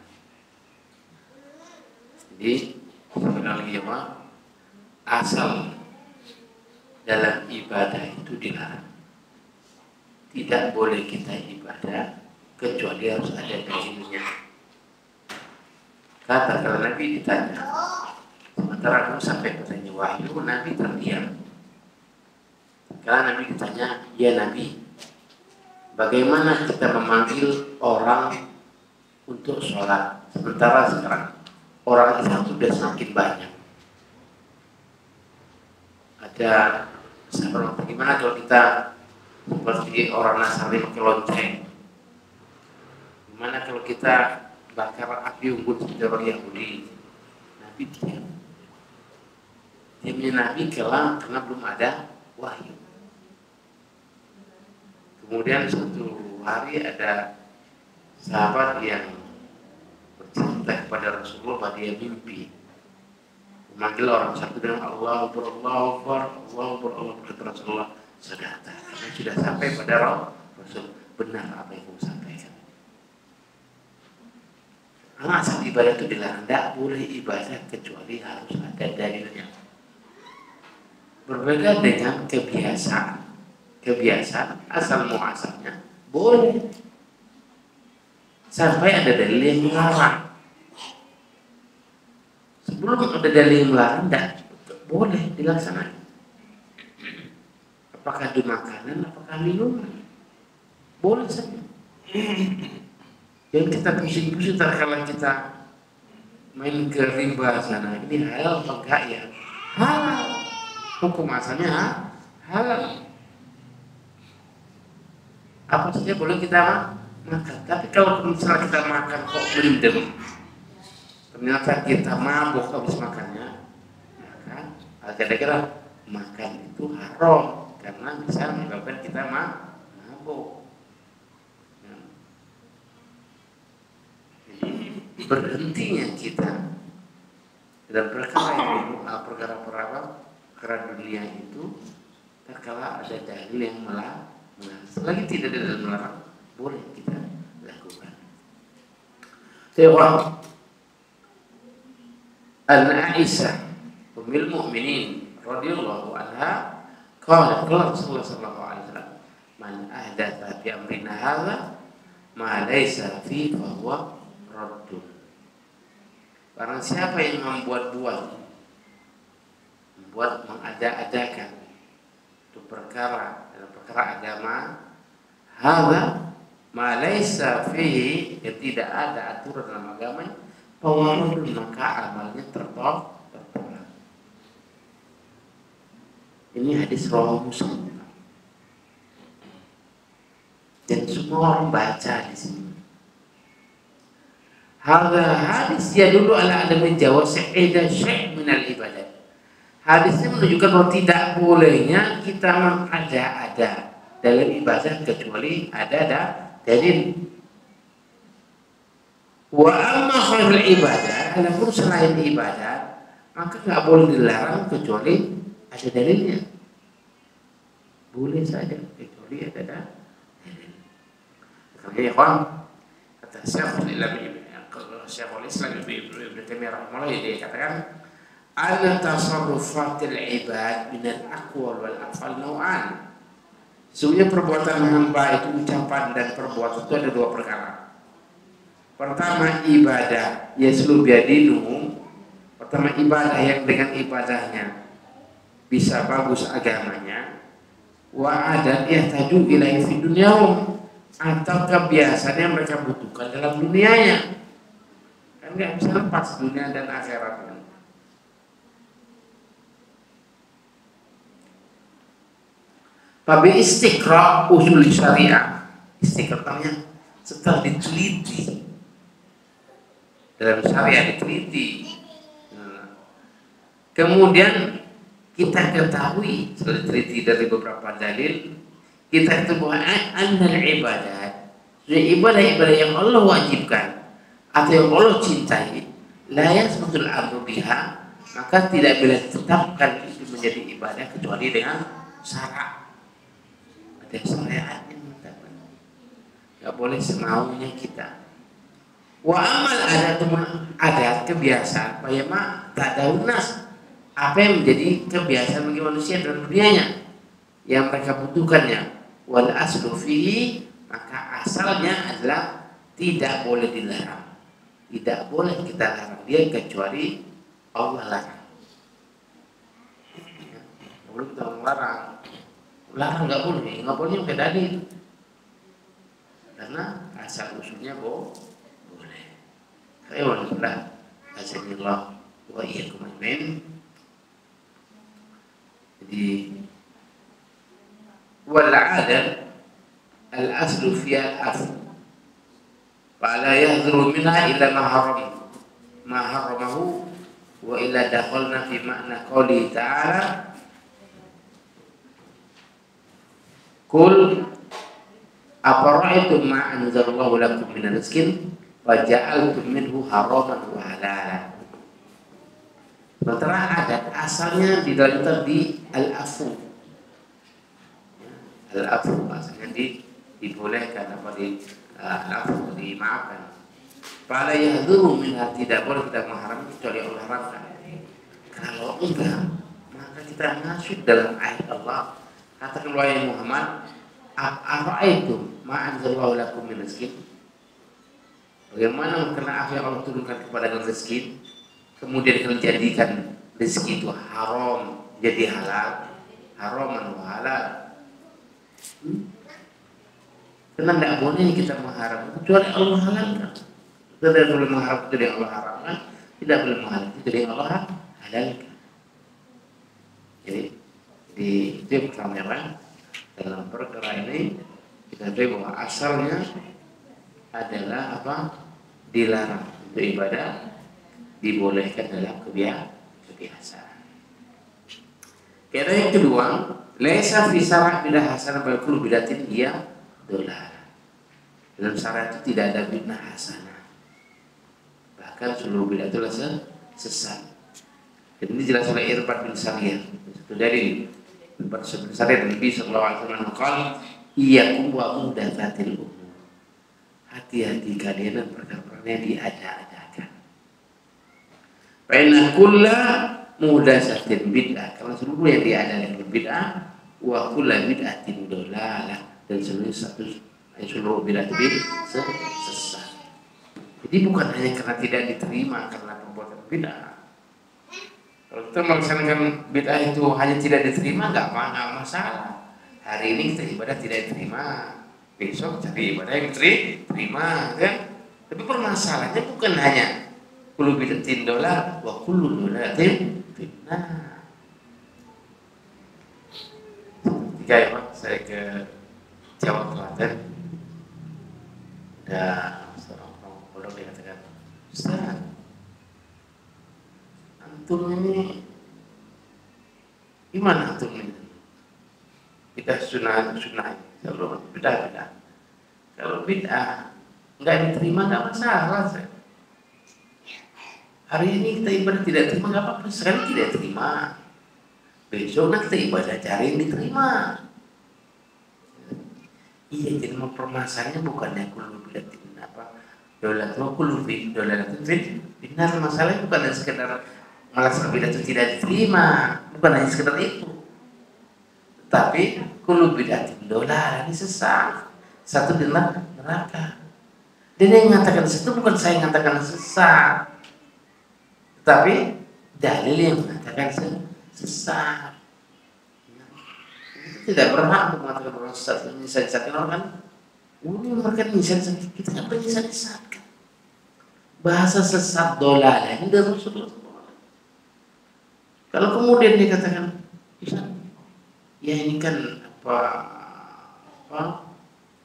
Speaker 1: Jadi sebenarnya apa? Asal dalam ibadah itu dilarang. Tidak boleh kita ibadah kecuali harus ada dalilnya. Kata kalau Nabi ditanya, sementara kamu sampai katanya wahyu, Nabi terdiam. Kalau Nabi ditanya, ya Nabi, bagaimana kita memanggil orang untuk sholat, sementara sekarang orang Islam sudah semakin banyak. Ada sahabat, bagaimana kalau kita seperti orang Nasrani pakai lonceng? Gimana kalau kita bakar api unggun seperti orang Yahudi? Nabi diam. Diamnya Nabi karena belum ada wahyu. Kemudian suatu hari ada sahabat yang bercerita kepada Rasulullah bahwa dia mimpi memanggil orang satu dengan Allahu Akbar, Allahu Akbar, Allahu Akbar, Allahu Akbar. Kata Rasulullah, sedata, karena sudah sampai pada Rasul, benar apa yang kamu sampaikan. Asal ibadah itu dilarang, tidak boleh ibadah kecuali harus ada dalilnya. Berbeda dengan kebiasaan. Kebiasaan asal muasalnya boleh sampai ada dalil yang melarang. Sebelum ada dalil yang melarang, tidak boleh dilaksanakan. Apakah itu makanan, apakah minuman, boleh saja. Yang kita pusing-pusing terkala kita main ke riba sana, ini halal atau enggak ya? Halal. Hukum asalnya halal. Apa saja boleh kita makan. Tapi kalau misalnya kita makan kok berendam, ternyata kita mabuk habis makannya, maka kira-kira makan itu haram karena bisa menyebabkan kita mabuk. Jadi berhentinya kita dalam perkara dunia itu terkala ada dalil yang melarang. Selagi tidak ada dalil melarang, boleh kita lakukan. Tewah An-Aisyah ummul mukminin radhiyallahu anha qala Rasulullah sallallahu alaihi wasallam, man ahdatsa fi amrina hadza ma laysa fi fa huwa raddun. Barang siapa yang membuat-buat, mengada-adakan itu perkara dalam perkara agama, hadza ma laysa fihi, yang tidak ada aturan dalam agama, fawaradun, maka amalnya tertolak. Ini hadis riwayat Muslim. Dan semua orang baca di sini. Hadza hadis yadullu ala adami jawaz i'da syai' min al-ibadat. Hadisnya menunjukkan bahwa tidak bolehnya kita mengada-ada dalam ibadah kecuali ada dalil. Wa amma khairul ibadah, adapun selain ibadah, maka nggak boleh dilarang kecuali ada dalilnya. Boleh saja kecuali ada dalil. Karena ya kawan, kata Syekhul Islam Ibnu Taimiyah rahimahullah, dia katakan anna tasarrufatil ibad min al-aqwal wal af'al naw'an. Sesungguhnya perbuatan hamba itu, ucapan dan perbuatan itu ada dua perkara. Pertama ibadah yaslu biadinu. Pertama ibadah yang dengan ibadahnya bisa bagus agamanya. Wa adat yahtaju ilaihi fi dunyahum, atau kebiasaan yang mereka butuhkan dalam dunianya. Kan nggak bisa lepas dunia dan akhiratnya. Tapi istiqra usul syariah, istiqranya setelah diteliti dalam syariah, diteliti. Kemudian kita ketahui setelah diteliti dari beberapa dalil, kita ketahui bahwa annal ibadat, ibadah-ibadah yang Allah wajibkan atau yang Allah cintai, la yasbutul amru biha, maka tidak boleh ditetapkan itu menjadi ibadah kecuali dengan syarat. Ada syariatnya, nggak boleh semaunya kita. Wa amal adat kebiasaan, bayama tak daunas, apa yang menjadi kebiasaan bagi manusia dalam dunianya yang mereka butuhkannya. Wal aslu fihi, maka asalnya adalah tidak boleh dilarang. Tidak boleh kita larang dia kecuali Allah larang. Boleh kita melarang. Larang nggak boleh pakai dalil. Karena asal usulnya boleh. Alhamdulillah, azanillah wa iyyakum ajmain. Jadi wal 'adat al aslu fiha al-'afw, fala yahdhuru minha illa ma haramahu wa illa dakhalna fi ma'na qouli ta'ala qul afara'aytum ma anzalallahu lakum min rizqin wa ja'altum minhu haraman wa halalan. Sementara adat asalnya didalamkan di al-'afw. Al-'afw asalnya dibolehkan apa di al-'afw, dimaafkan. Fala yahdhuru minha, tidak boleh kita mengharam kecuali Allah haramkan. Kalau enggak, maka kita masuk dalam ayat Allah. Katakan wahai Muhammad, ara'aitum ma anzalallahu lakum min rizqin. Bagaimana karena apa yang Allah turunkan kepada kalian rezeki, kemudian kalian jadikan rezeki itu haram jadi halal, haraman wa halal. Karena tidak boleh kita mengharam kecuali Allah halalkan. Kita tidak boleh mengharam kecuali Allah haramkan, tidak boleh mengharam kecuali Allah halalkan. Jadi itu yang pertama dalam perkara ini kita tahu bahwa asalnya adalah apa? Dilarang untuk ibadah, dibolehkan dalam kebiasaan. Kira yang kedua, laisa fi syara' bidah hasanah bal kullu bidatin hiya dolalah. Dalam syara' itu tidak ada bidah hasanah, bahkan seluruh bidah itu sesat. Dan ini jelas oleh Irbad bin Sariyah. Itu dari Irbad bin Sariyah, Nabi sallallahu alaihi wasallam qala iyyakum wa muhdatsatil umur. Hati-hati kalian dan perkara-perkara yang diada-adakan. Fa inna kulla muhdatsatin bid'ah, karena seluruh yang diada-adakan bid'ah, wa kulla bid'atin dolalah, dan seluruh bid'ah itu sesat. Jadi bukan hanya karena tidak diterima karena perbuatan bid'ah. Kalau kita melaksanakan bid'ah itu hanya tidak diterima, nggak masalah. Hari ini kita ibadah tidak diterima, besok cari ibadah yang diterima, kan? Tapi permasalahannya bukan hanya kullu bid'atin dolalah wa kullu dolalatin finnar. Tiga ya Pak, saya ke Jawa Klaten. Ada seorang pondok dikatakan Ustaz, antum ini gimana antum ini? Kita sunnah kalau bid'ah. Kalau bid'ah nggak diterima nggak masalah. Hari ini kita ibadah tidak terima nggak apa-apa, sekarang tidak terima. Besok nanti kita ibadah cari yang diterima. Iya, jadi permasalahannya bukannya kullu bid'atin apa dolatun kullu dolatun benar, masalahnya bukan hanya sekedar merasa bid'ah itu tidak diterima, bukan hanya sekedar itu. Tapi kullu bid'atin dolalah, ini sesat. Satu di neraka. Dan yang mengatakan itu bukan saya yang mengatakan sesat, tapi dalil yang mengatakan sesat. Itu tidak berhak untuk mengatakan orang sesat. Menyesatkan orang kan? Mereka menyesatkan, kita nggak pernah menyesatkan. Bahasa sesat dolalah ini dari Rasulullah. Kalau kemudian dikatakan, ya ini kan apa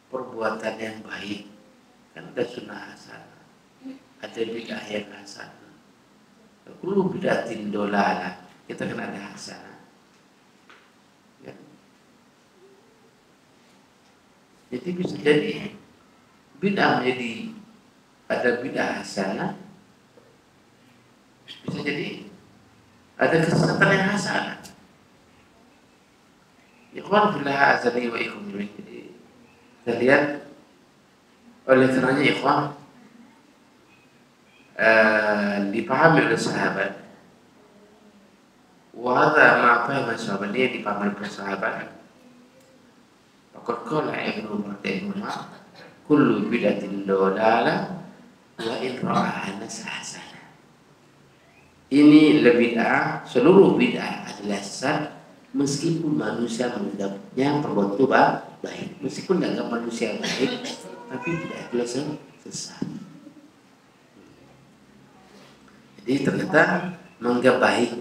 Speaker 1: perbuatan yang baik, kan ada sunnah hasanah, ada bid'ah yang hasanah. Kullu bid'atin dolalah, kita kan ada hasanah. Ya. Jadi bisa jadi bid'ah menjadi ada bid'ah hasanah, bisa jadi ada kesesatan yang hasanah. Ikhwan fillah azani wa ikum. Kita lihat oleh karenanya ikhwan dipahami oleh sahabat. Wa hadza ma fahama sahabat, dia dipahami oleh sahabat. Faqad qala Ibnu Umar kullu bid'atin dalalah wa in ra'aha nas hasanah. Ini bid'ah, seluruh bid'ah adalah sesat meskipun manusia menganggapnya perbuatan itu baik. Meskipun dianggap manusia baik, tapi tidak adalah sesat. Jadi ternyata menganggap baik,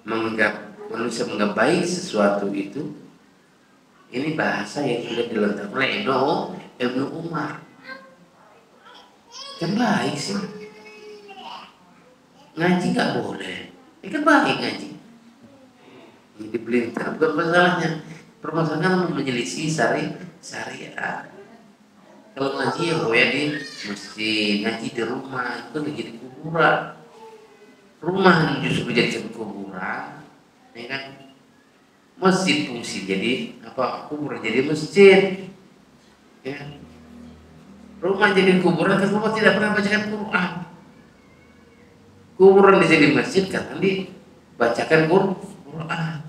Speaker 1: menganggap manusia menganggap baik sesuatu itu, ini bahasa yang sudah dilontarkan oleh Ibnu Umar. Kan baik sih, ngaji nggak boleh, ini kan baik ngaji. Ini dibelintar, bukan masalahnya. Permasalahan menyelisih syariat. Kalau ngaji ya di masjid, ngaji di rumah itu jadi kuburan. Rumah justru menjadi kuburan, ya kan? Masjid fungsi jadi apa? Kuburan jadi masjid. Ya. Rumah jadi kuburan, kan rumah tidak pernah bacakan Quran. Kuburan jadi masjid karena dibacakan Quran.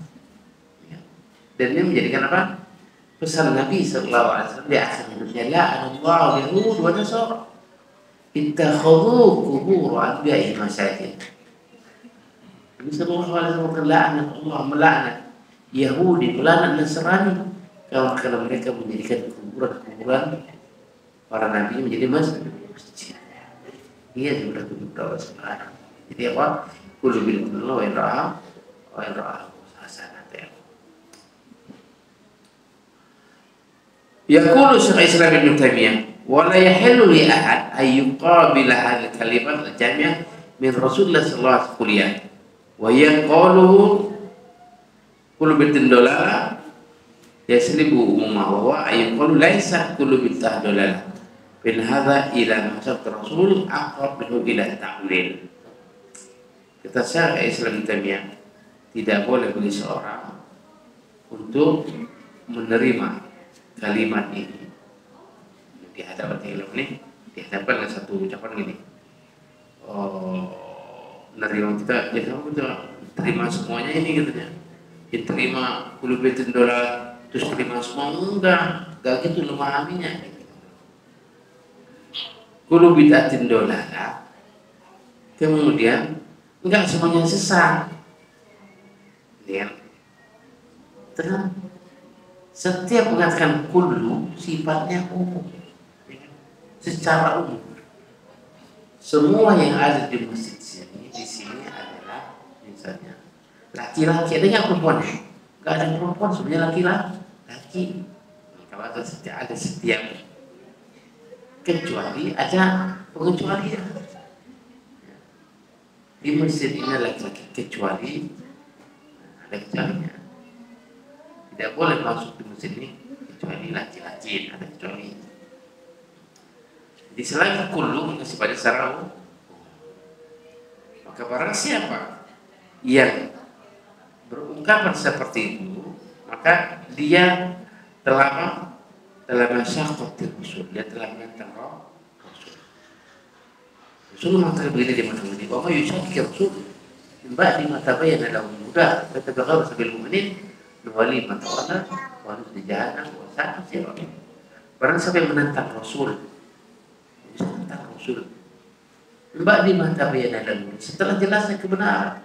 Speaker 1: Dan ini menjadikan apa? Pesan Nabi sallallahu alaihi wasallam di akhir hidupnya, la'anallahu al-yahud wa nasara ittakhadhu qubur anbiya'ihim masajid. Nabi sallallahu alaihi wasallam melaknat Allah, melaknat Yahudi, melaknat Nasrani karena mereka menjadikan kuburan para nabi menjadi masjid. Ia sudah tutup doa sekarang. Jadi apa? Kullu bid'atin wa in ra'a Yaqulu Syekh Islam Ibnu Taimiyah wa la yahillu li ahad ay yuqabila hadhihi kalimat al-jami'ah min Rasulullah sallallahu alaihi wasallam wa yaqulu kullu bid'atin dalalah yaslibu umma wa ay yaqulu laisa kullu bid'ah dalalah bin hadza ila maksud Rasul aqrab minhu ila ta'wil. Kata Syekh Islam Ibnu Taimiyah, tidak boleh bagi seorang untuk menerima kalimat ini di hadapan ilmu ini, dihadapkan dengan satu ucapan gini, menerima kita, ya kamu kita terima semuanya ini gitu ya, diterima kullu bid'atin dalalah terus terima semua, enggak gitu memahaminya. Kullu bid'atin dalalah kemudian enggak semuanya sesat, ya. Terus setiap mengatakan kullu sifatnya umum, secara umum. Semua yang ada di masjid di sini adalah misalnya laki-laki, ada nggak perempuan? Nggak ada perempuan, sebenarnya laki-laki. Kalau ada setiap kecuali ada pengecualian. Di masjid ini laki-laki kecuali ada kecualinya. Tidak boleh masuk di masjid ini kecuali laki-laki, ada kecuali. Di selain kullu masih pada sarau. Maka barang siapa yang berungkapan seperti itu, maka dia telah masyarakat Rasul, dia telah menentang Rasul. Rasul mengatakan begini di mata ini, bahwa yusyaki Rasul mbak di mata bayan adalah muda, kata beliau sambil mu'minin nuwali mata wala wa nusdi jahannam wa sa'at masir. Barang siapa yang menentang Rasul, menentang Rasul, mbak di mata bayan adalah muda, setelah jelasnya kebenaran.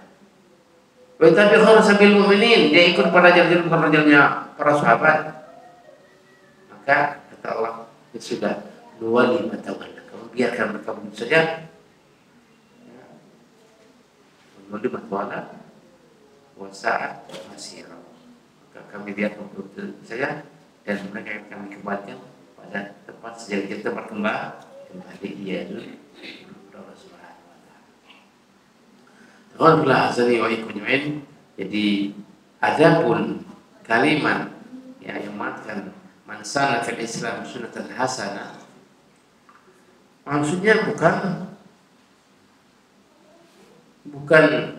Speaker 1: Tapi kalau sambil mu'minin, dia ikut pada jalan-jalannya para sahabat, maka kata Allah, ya sudah, nuwali mata wala, kamu biarkan mereka begitu saja. Nuwali mata wala wa sa'at masir. Maka kami biarkan begitu saja, dan mereka yang kami kembalikan pada tempat sejarah tempat kembali yaitu Allah Subhanahu wa taala. Alhamdulillah azani wa ikum jami'in. Jadi adapun kalimat ya, yang mengatakan man sana fil Islam sunnatan hasanah, maksudnya bukan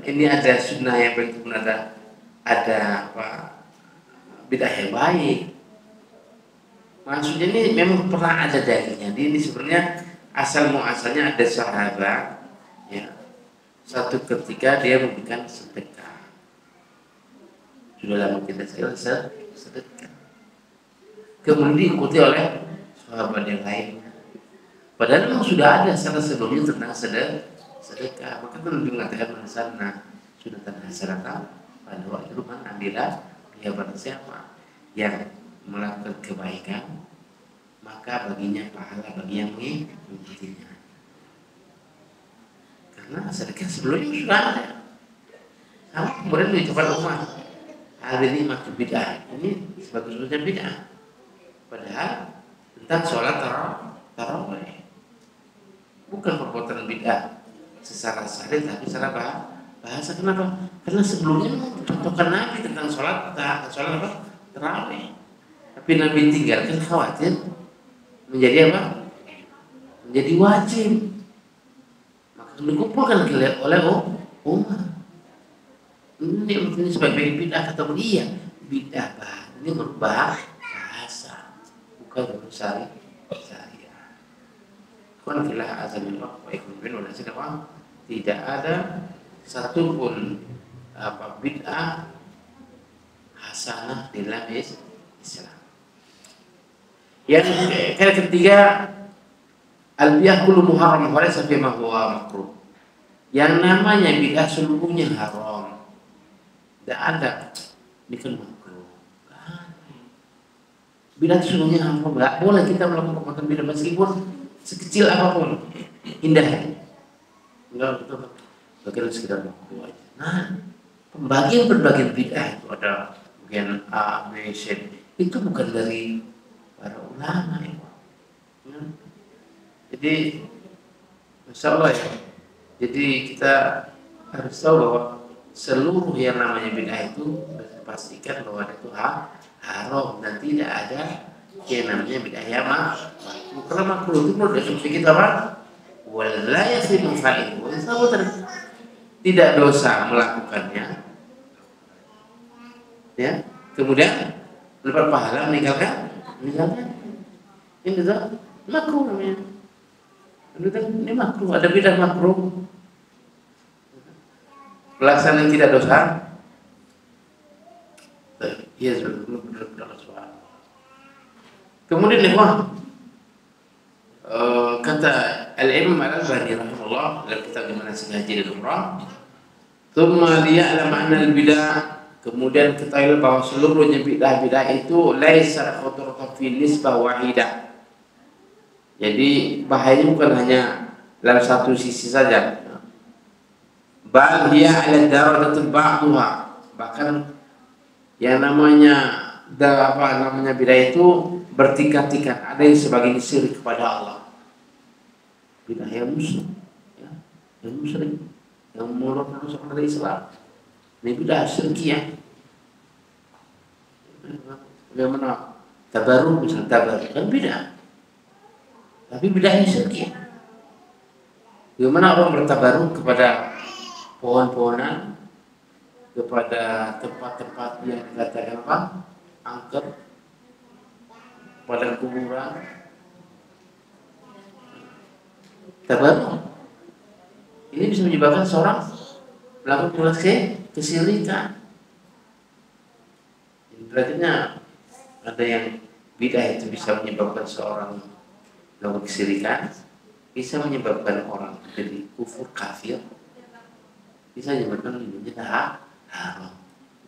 Speaker 1: ini ada sunnah yang baik, ada apa bidah yang baik. Maksudnya ini memang pernah ada dalilnya. Ini sebenarnya asalnya ada sahabat ya, satu ketika dia memberikan sedekah. Sudah lama kita sedekah. Kemudian diikuti oleh sahabat yang lainnya. Padahal memang sudah ada salah sebelumnya tentang sedekah. Maka Nabi mengatakan sana sunatan hasanah pada waktu itu man ambillah dia barang siapa yang melakukan kebaikan, maka baginya pahala bagi yang mengikutinya. Karena sedekah sebelumnya sudah ada. Sama kemudian diucapkan umat hari ini maksud bid'ah, ini sebagai sebutan bid'ah. Padahal tentang sholat tarawih bukan perbuatan bid'ah secara syar'i, tapi secara bahasa. Kenapa? Karena sebelumnya contohkan Nabi tentang sholat tarawih, tapi Nabi tinggalkan khawatir menjadi apa? Menjadi wajib. Maka dikumpulkan oleh umat. Ini sebagai bid'ah atau iya bid'ah ini berubah bahasa, bukan berusaha syariah. Qanfilah azamillah wa ikhwan wala sinawah. Tidak ada satupun bid'ah hasanah dalam Islam. Yang ketiga, al-bid'ah kullu muharram wa laysa fi ma huwa makruh. Yang namanya bid'ah seluruhnya haram. Tidak ada, ini kan makruh. Bid'ah seluruhnya haram. Tidak boleh kita melakukan perbuatan bid'ah meskipun sekecil apapun. Indah. Enggak betul. Bagian sekitar makruh aja. Nah, pembagian bid'ah itu ada bagian A, B, C. Itu bukan dari para ulama ya. Jadi Masya Allah ya. Jadi kita harus tahu bahwa seluruh yang namanya bid'ah itu pastikan bahwa itu haram dan tidak ada yang namanya bid'ah yang makruh. Karena makruh itu menurut asumsi kita apa? Wala yasimu fa'iluhu. Tidak dosa melakukannya. Ya. Kemudian mendapat pahala meninggalkan. Ini itu makruh namanya. Ini makruh, ada bid'ah makruh. Pelaksanaan tidak dosa. Iya, benar. Kemudian kata Al-Imam Al-Albani rahimahullah dalam kitab Manasik Haji dan Umrah, "Tsumma liya'lam anna al-bid'ah", kemudian ketahui bahwa seluruhnya bid'ah itu laisa khataratan fi nisbah wahidah. Jadi bahayanya bukan hanya dalam satu sisi saja. Bal hiya 'ala darajatil ba'dha. Bahkan yang namanya bid'ah itu bertingkat-tingkat. Ada yang sebagian syirik kepada Allah. Bid'ah yang musyrik, ya, yang musyrik, yang mengeluarkan seorang dari Islam. Ini bid'ah syirkiyah. Bagaimana tabaruk, misalnya tabaruk kan bid'ah, tapi bid'ahnya syirkiyah. Bagaimana orang bertabaruk kepada pohon-pohonan, kepada tempat-tempat yang dikatakan apa? Angker, pada kuburan, tabaruk. Ini bisa menyebabkan seorang melakukan kesyirikan. Berarti ada yang bid'ah itu bisa menyebabkan seorang melakukan kesyirikan, bisa menyebabkan orang jadi kufur kafir, bisa menyebabkan menjadi haram,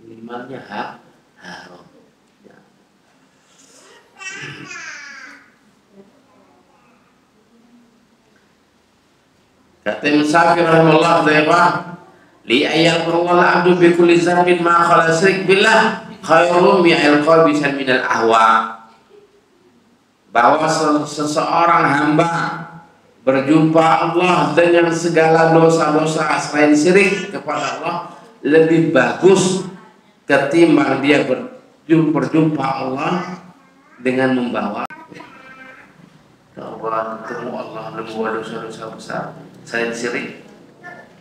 Speaker 1: minimalnya haram. Ya. Kata Imam Syafi'i rahimahullah ta'ala, li ayyalqawal abdu bi kulli zambin ma khala syirk billah khairum ya'alqa bisan minal ahwa. Bahwa seseorang hamba berjumpa Allah dengan segala dosa-dosa selain syirik kepada Allah lebih bagus ketimbang dia berjumpa Allah dengan membawa ketemu Allah membawa dosa-dosa besar selain syirik.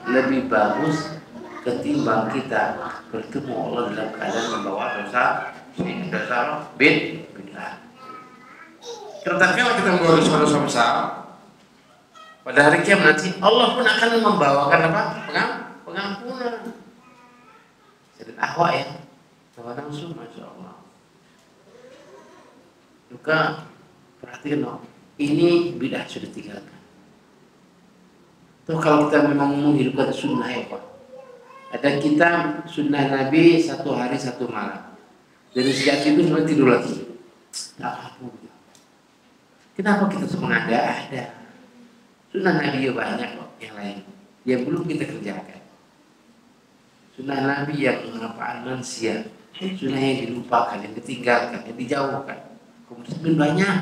Speaker 1: Lebih bagus ketimbang kita bertemu Allah dalam keadaan membawa dosa bid'ah. Katakanlah kita membawa dosa-dosa besar, pada hari kiamat nanti Allah pun akan membawakan apa? Pengampunan. Jadi ahwa ya, hawa nafsu, masya Allah. Maka perhatikan, ini bid'ah sudah tinggalkan. Tuh kalau kita memang menghidupkan sunnah ya Pak. Ada kitab sunnah Nabi 1 hari 1 malam. Dari sejak itu sebenarnya tidur lagi. Tak apa. Kenapa kita semua ada? Sunnah Nabi ya banyak kok yang lain yang belum kita kerjakan. Sunnah Nabi yang manfaat manusia, sunnah yang dilupakan, yang ditinggalkan, yang dijauhkan. Kemudian banyak,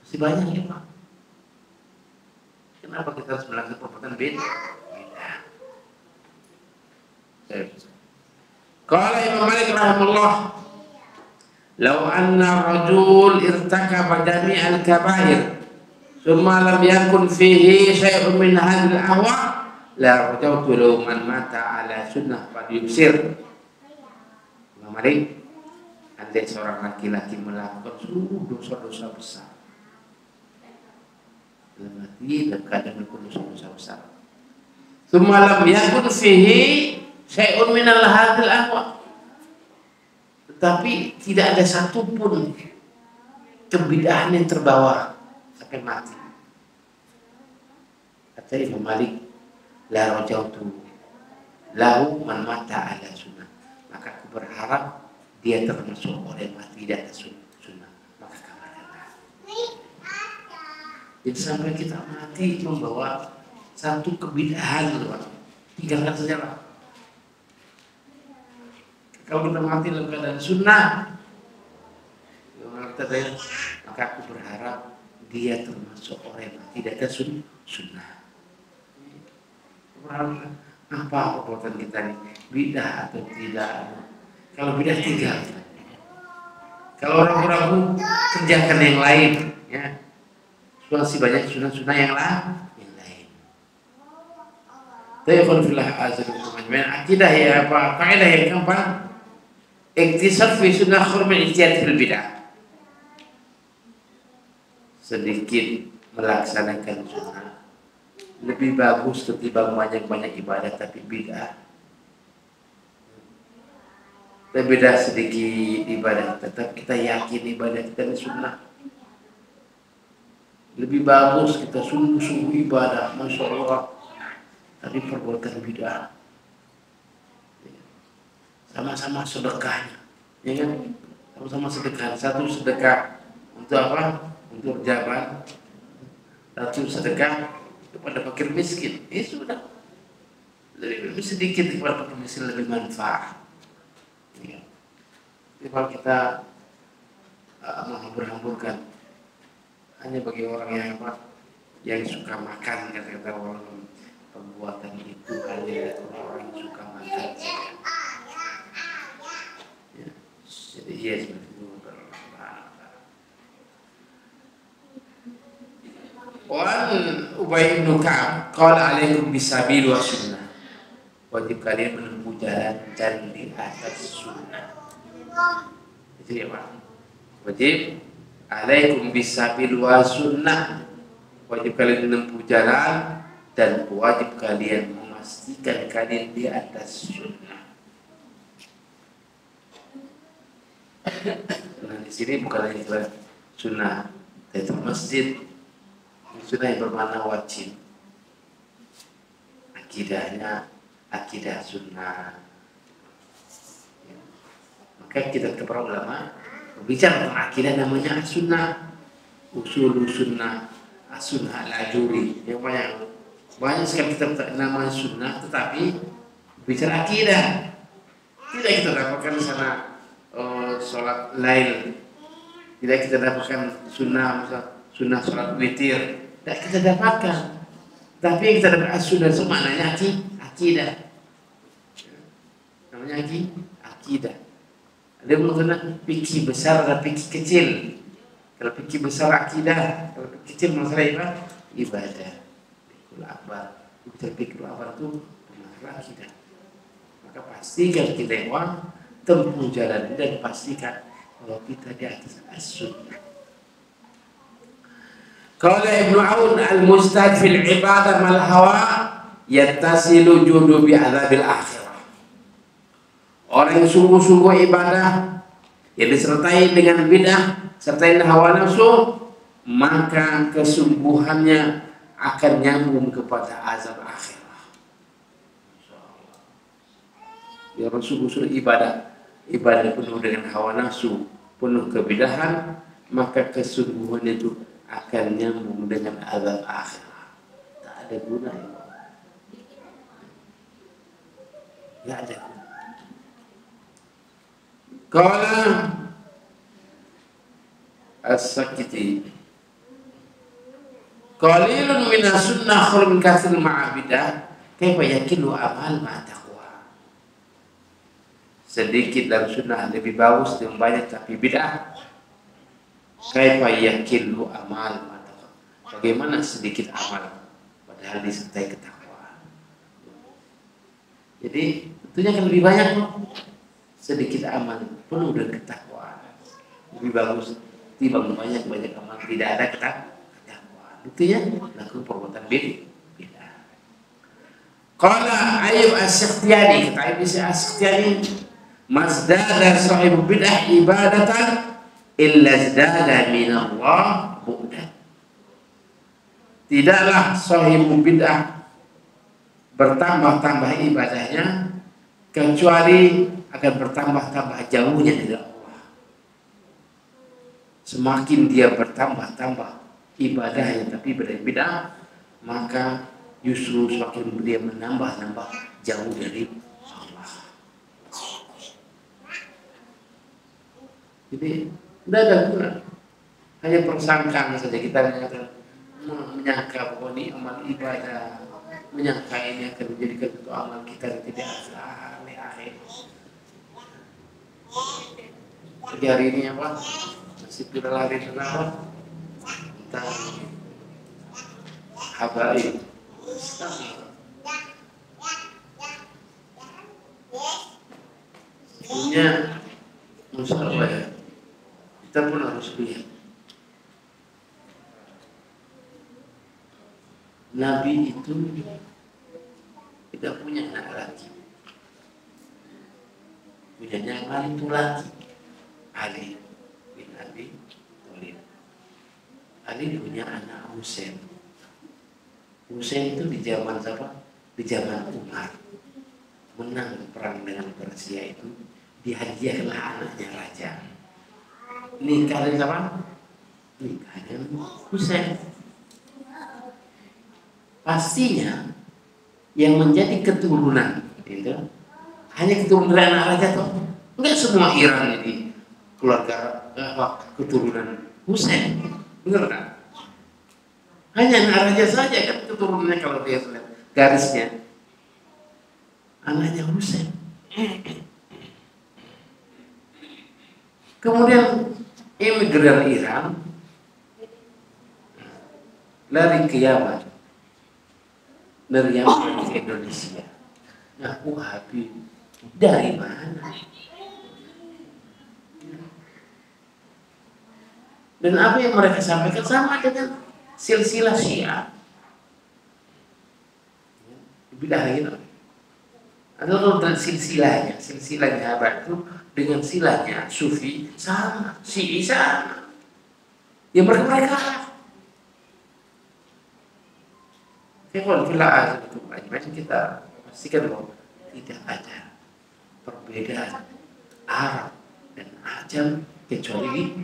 Speaker 1: masih banyak ya Pak. Kenapa kita harus melakukan perbuatan bid'ah? Qala Imam Malik rahimahullah, "Law anna rajul irtakaba jami'al kaba'ir, thumma lam yakun fihi syai'un min hadhil ahwa, la rajautu lahu man mata ala sunnah qad yubsir." Imam Malik, andai seorang laki-laki melakukan seluruh dosa-dosa besar, dalam hati dan keadaan melakukan dosa-dosa besar, thumma lam yakun fihi syai'un min hadhil ahwa, tetapi tidak ada satupun kebid'ahan yang terbawa sampai mati. Kata Imam Malik, la rajautu lahu man mata ala sunnah, maka aku berharap dia termasuk orang yang mati di atas sunnah, maka kabarkanlah. Jadi sampai kita mati membawa satu kebid'ahan, tinggalkan saja lah. Kalau kita mati dalam keadaan sunnah, maka aku berharap dia termasuk orang yang mati di atas sunnah. Berharap apa perbuatan kita ini, bid'ah atau tidak? Kalau bid'ah tinggalkan. Kalau ragu-ragu, kerjakan yang lain. Ya, masih banyak sunnah-sunnah yang lain. Tapi kalau filah azzalukum ajmain, akidah ya apa? Kaidah yang keempat, iktisad fi sunnah khurmin ijtihad fil bid'ah. Sedikit melaksanakan sunnah lebih bagus ketimbang banyak-banyak ibadah tapi bid'ah. Kita beda sedikit ibadah, tetap kita yakin ibadah kita ini sunnah. Lebih bagus kita sungguh-sungguh ibadah, masya Allah, tapi perbuatan bid'ah. Sama-sama sedekahnya, ya kan? Sama-sama sedekah. Satu sedekah untuk apa? Untuk jabat. Satu sedekah kepada fakir miskin. Sudah. Lebih sedikit kepada fakir miskin lebih manfaat. Ya. Jadi kalau kita menghambur-hamburkan hanya bagi orang yang apa? yang suka makan, kata-kata orang, perbuatan itu hanya dilakukan orang yang suka makan saja. Ya. Jadi iya seperti itu. Wan Ubay bin Ka'ab qala alaikum bisabil wa sunnah. Wajib kalian menempuh jalan dan di atas sunnah. Itu ya Pak. Wajib alaikum bisabil wa sunnah. Wajib kalian menempuh jalan dan wajib kalian memastikan kalian di atas sunnah. Nah di sini bukan lagi sunnah itu masjid, sunnah yang bermakna wajib. Akidahnya akidah sunnah. Maka kita para ulama berbicara tentang akidah namanya sunnah, usul sunnah, sunnah al-ajuri. Yang banyak sekali kita namanya sunnah, tetapi bicara akidah tidak kita dapatkan di sana. Sholat lail tidak kita dapatkan, sunnah sholat witir tidak kita dapatkan, tapi yang kita dapat sunnah itu maknanya akidah, namanya akidah. Ada yang menggunakan fikih besar dan fikih kecil. Kalau fikih besar akidah, kalau fikih kecil masalah ibadah. Fikul akbar, fikul akbar itu masalah akidah. Maka pastikan kita tempuh jalan dan pastikan kalau kita di atas as-sunnah. Qala Ibnu Aun al-mustad fil ibadah mal hawa yattasilu judu bi adzabil akhirah. Orang yang sungguh-sungguh ibadah yang disertai dengan bidah serta hawa nafsu, maka kesungguhannya akan nyambung kepada azab akhirah. Ya sungguh-sungguh ibadah penuh dengan hawa nafsu, penuh kebidahan, maka kesungguhan itu akan nyambung dengan azab akhirah. Tak ada guna ya. Tak ada guna. Qala As-Sakiti qalilun minas sunnah khairun min katsir ma'abidah kaifa yakilu amal ma taqwa. Sedikit dalam sunnah lebih bagus yang banyak tapi bid'ah. Kaifa yakilu amal ma taqwa. Bagaimana sedikit amal padahal disertai ketakwaan. Jadi tentunya akan lebih banyak sedikit amal penuh dengan ketakwaan. Lebih bagus timbang banyak amal tidak ada ketakwaan. Buktinya lakukan perbuatan bid'ah. Qala Ayyub As-Sikhtiyani, kata Ayyub As-Sikhtiyani, masdada sahibu bid'ah ibadatan illa zdada minallah bu'dan. Tidaklah sahibu bid'ah bertambah-tambah ibadahnya kecuali akan bertambah-tambah jauhnya dari Allah. Semakin dia bertambah-tambah ibadahnya tapi bid'ah, maka justru semakin dia menambah-nambah jauh dari Allah. Jadi tidak ada guna, hanya persangkaan saja. Kita menyangka bahwa ini amal ibadah, menyangka ini akan menjadikan itu amal kita dan tidak akhir. Jadi hari ini apa? Masih kita lari kenapa? Kita habaib. Punya masalah ya. Kita pun harus lihat. Nabi itu tidak punya anak laki. Punyanya yang paling itu laki, Ali bin Abi Thalib. Ali punya anak Husain. Husain itu di zaman siapa? Di zaman Umar. Menang perang dengan Persia itu, dihadiahkanlah anaknya raja. Nikah dengan siapa? Nikah dengan Husain. Pastinya yang menjadi keturunan itu hanya keturunan anak raja toh. Enggak semua Iran ini keluarga keturunan Husain. Benar kan? Hanya arahnya saja kan keturunannya kalau dia lihat garisnya. Anaknya Husain. Kemudian imigran Iran lari ke Yaman, dari Yaman ke Indonesia. Nah, Wahabi dari mana? Dan apa yang mereka sampaikan sama dengan silsilah Syiah. Bidah gitu. Atau dengan silsilahnya Abad itu dengan silahnya Sufi sama, Syi'i sama. Ya mereka. Kalau filah itu macam kita pastikan bahwa tidak ada perbedaan Arab dan Ajam kecuali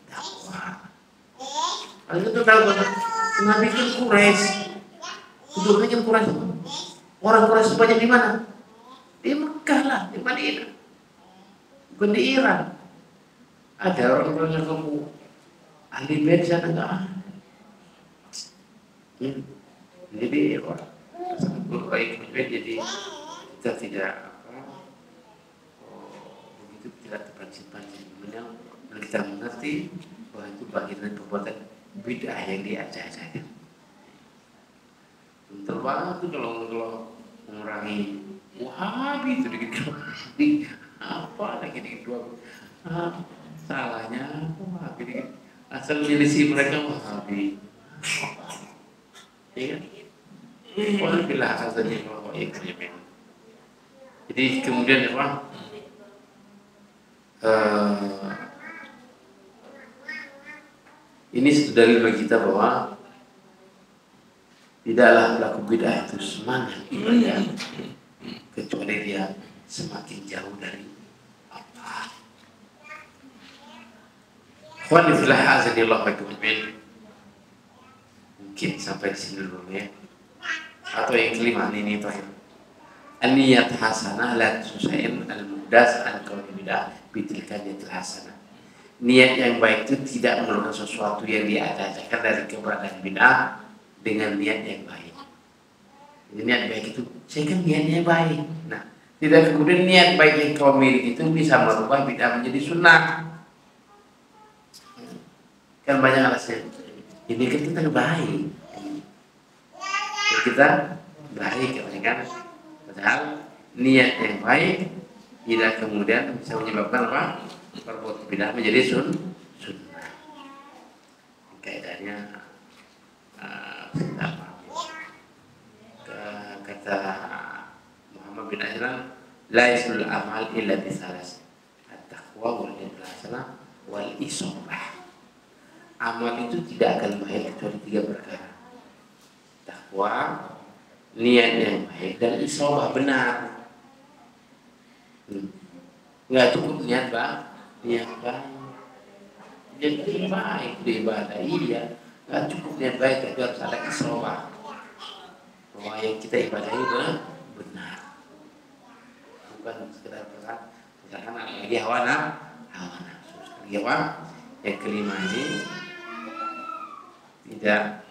Speaker 1: takwa. Kalau itu tahu Nabi kan Quraisy, Tudurnya kan Quraisy. Orang Quraisy banyak di mana? Di Mekah lah, di Madinah, bukan di Iran. Ada orang-orang yang kamu ahli bait sana enggak ada. Jadi orang baik jadi kita tidak begitu tidak terpancing-pancing. Kemudian kita mengerti bahwa itu bagian dari perbuatan bid'ah yang diacak-acak. Bentar banget tuh kalau mengurangi Wahabi itu dikit apa lagi dikit dua salahnya Wahabi dikit asal milisi mereka Wahabi, ya kan? Walhamdulillah azani wa ikrimin. Jadi kemudian apa? Ini sudah dalil bagi kita bahwa tidaklah pelaku bid'ah itu semangat ibadah kecuali dia semakin jauh dari Allah. Walhamdulillah azani wa ikrimin. Mungkin sampai di sini dulu ya. Atau yang kelima ini terakhir. An-niyat hasanah la tusain al-muhdas an qauli bid'ah bitilka niyatul hasanah. Niat yang baik itu tidak melakukan sesuatu yang diadakan dari keberadaan bid'ah dengan niat yang baik. Jadi niat baik itu saya kan niatnya baik. Nah, tidak kemudian niat baik yang kau miliki itu bisa merubah bid'ah menjadi sunnah. Kan banyak alasan. Ini kan kita baik. Kita baik kan, padahal niat yang baik tidak kemudian bisa menyebabkan apa? Perbuatan bid'ah menjadi sunnah. Kaidahnya kata Muhammad bin Ajlan, la yasul amal illa bi salas, at-taqwa wal ikhlas wal isabah. Amal itu tidak akan baik kecuali 3 perkara. Takwa, niat yang baik, dan isabah benar. Nggak cukup niat baik. Jadi baik di ibadah iya, nggak cukup niat baik, tapi harus ada isabah bahwa yang kita ibadahi benar, bukan sekedar misalkan lagi hawa nafsu. Yang kelima ini tidak,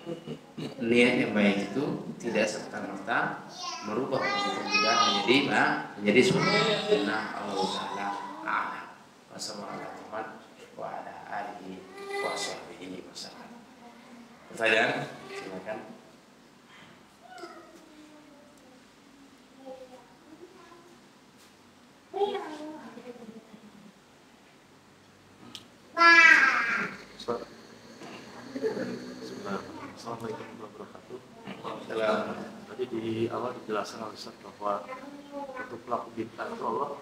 Speaker 1: niat yang baik itu tidak serta-merta merubah perbuatan bid'ah menjadi sunnah. Allah Ta'ala a'lam. Wassalamualaikum warahmatullahi wabarakatuh. Pertanyaan, silakan.
Speaker 2: Assalamualaikum warahmatullahi wabarakatuh. Tadi di awal dijelaskan oleh Ustaz bahwa untuk pelaku bid'ah itu Allah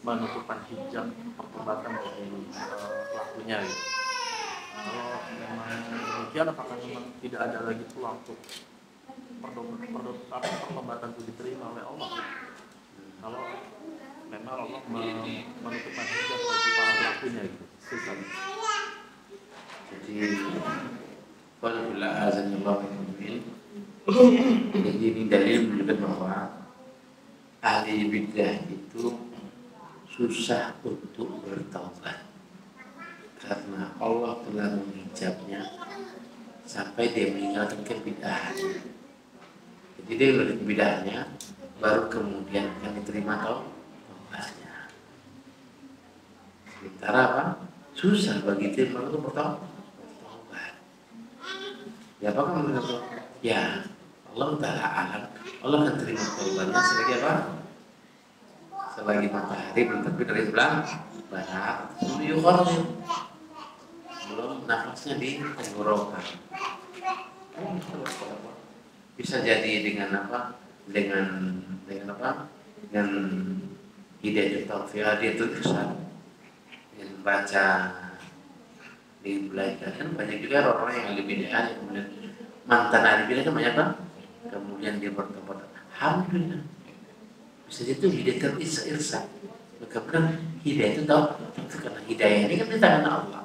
Speaker 2: menutupkan hijab pertobatan dari pelakunya. Gitu. Kalau memang demikian, apakah memang tidak ada lagi peluang untuk pertobatan itu diterima oleh Allah? Kalau memang Allah menutupkan hijab bagi para pelakunya, gitu.
Speaker 1: Jadi Alhamdulillah azanillahu min. Jadi ini dalil menunjukkan bahwa ahli bidah itu susah untuk bertaubat karena Allah telah menghijabnya sampai dia meninggalkan kebid'ahannya. Jadi dia meninggalkan bid'ahnya, baru kemudian akan diterima taubatnya. Sementara apa? Susah bagi dia untuk bertaubat. Ya apakah menurut? Ya Allah Ta'ala alam, Allah akan terima taubatnya selagi apa? Selagi matahari belum terbit dari sebelah barat, belum nafasnya di tenggorokan. Bisa jadi dengan apa? Dengan apa? Dengan hidayah taufiq, dia itu irsyad, dengan baca, dengan belajar. Kan banyak juga orang yang lebih bid'ah, kemudian mantan ahli bid'ah kan banyak kan? Kemudian dia bertobat. Alhamdulillah. Bisa jadi hidayah irsyad. Maka benar hidayah itu tahu karena hidayah ini kan di tangan Allah.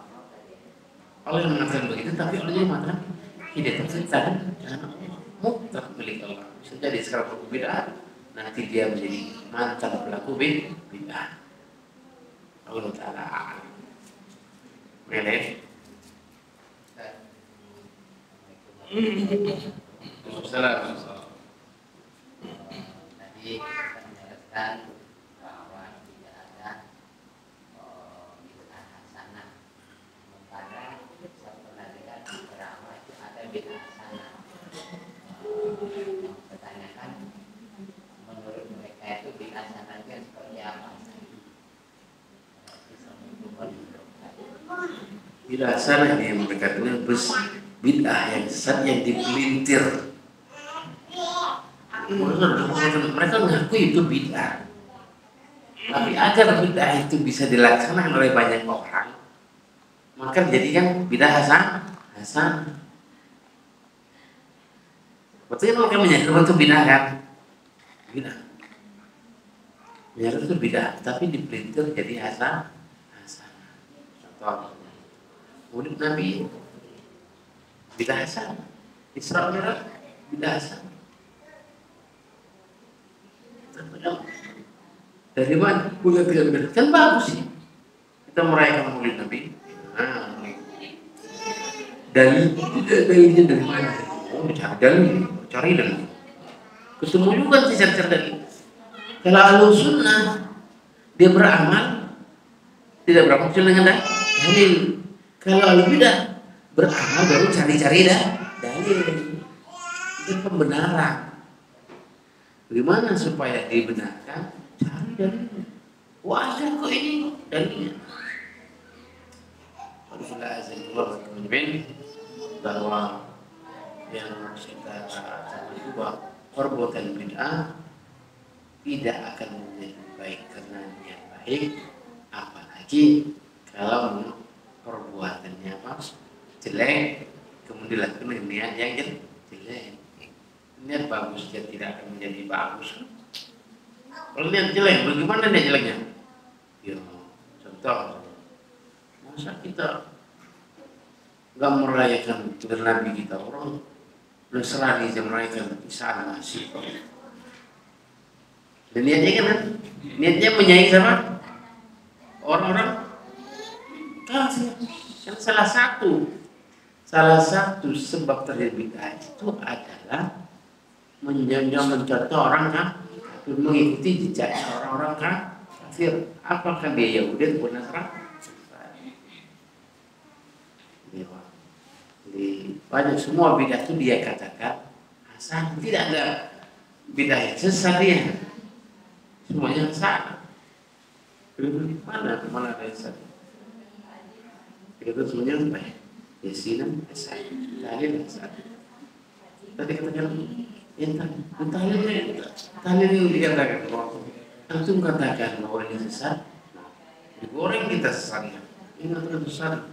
Speaker 1: Allah yang mengatakan begitu, tapi Allah juga mengatakan hidayah itu di tangan Allah. Mutlak milik Allah. Bisa jadi sekarang pelaku bid'ah, nanti dia menjadi mantan pelaku bid'ah. Allah Ta'ala a'lam. Boleh? Assalamualaikum.
Speaker 3: Tadi menjelaskan bahwa tidak ada bid'ah hasanah. Sementara setelah dengan beberapa itu ada bid'ah hasanah. Pertanyakan menurut mereka itu bid'ah hasanah itu seperti apa?
Speaker 1: Bid'ah hasanah yang mereka dengan bid'ah yang sesat yang dipelintir. Mereka mengaku itu bid'ah, tapi agar bid'ah itu bisa dilaksanakan oleh banyak orang, maka dijadikan bid'ah hasanah. Betul mereka menyatakan itu bid'ah kan? Bid'ah. Menyatakan itu bid'ah, tapi dipelintir jadi hasanah. Contoh, Maulid Nabi bid'ah hasanah, Isra Mi'raj bid'ah hasanah. Dari mana? Punya bid'ah kan bagus sih. Kita merayakan Maulid Nabi. Dalilnya dari mana? Oh, cari dalil. Ketemu juga sih cari dalil. Kalau Ahlus Sunnah dia beramal tidak beramal dengan dalil. Kalau Ahlul Bidah beramal baru cari-cari dalil. Itu pembenaran. Bagaimana supaya dibenarkan? Cari dalil. Wah, ada kok ini dalilnya. Bahwa yang kita katakan itu bahwa perbuatan bid'ah tidak akan menjadi baik karena niat baik, apalagi kalau perbuatannya apa jelek kemudian dilakukan dengan niat yang jelek. Niat bagus dia tidak akan menjadi bagus. Kalau niat jelek, bagaimana niat jeleknya? Ya, contoh, masa kita nggak merayakan dengan Nabi kita, orang Nasrani yang merayakan Isa Al-Masih. Dan niatnya kan, niatnya menyayangi sama orang-orang kafir. Kan salah satu sebab terjadi bid'ah itu adalah mencontoh orang kafir, mengikuti jejaknya orang-orang kafir. Apakah dia Yahudi atau Nasrani? Jadi banyak semua bid'ah itu dia katakan hasan, tidak ada bid'ah yang sesat dia. Semuanya hasan. Mana ada hasan? Kita semuanya baik. Yasinan hasan, tahlil hasan. Tadi katakan tahlil yang dikatakan antum katakan bahwa ini sesat. Digoreng kita sesatnya. Ini adalah sesat.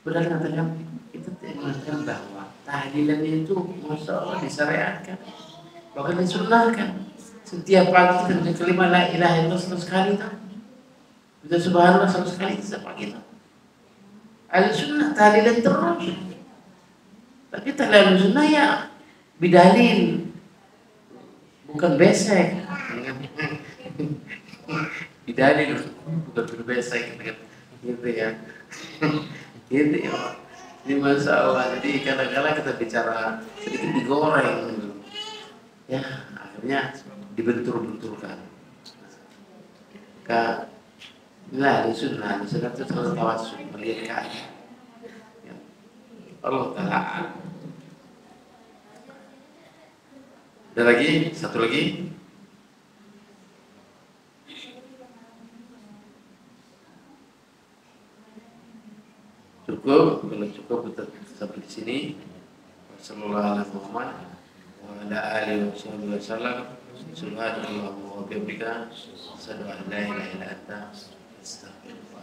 Speaker 1: Benar katakan itu mengatakan bahwa tahlilan itu masya Allah disyariatkan, bahkan disunnahkan. Setiap pagi kita kelima la ilaha illallah 100 kali tak? Kita subhanallah 100 kali setiap pagi tak? Ahli sunnah tahlilan terus. Tapi tahlilan sunnah ya bidalil, bukan besek. Bidalil bukan berbesek gitu ya. Gitu ya. Ini masalah. Jadi kadang-kadang kita bicara sedikit digoreng, ya akhirnya dibentur-benturkan. Kak, nah di sunnah itu selalu tawasul melihat keadaan. Ya. Allah Taala. Ada lagi, satu lagi. Cukup, kalau cukup kita sampai di sini. Wassalamualaikum warahmatullahi wabarakatuh. Wa ala alihi wasallam. Subhanallah wa bihamdika. Asyhadu an la ilaha illa anta. Astaghfirullah.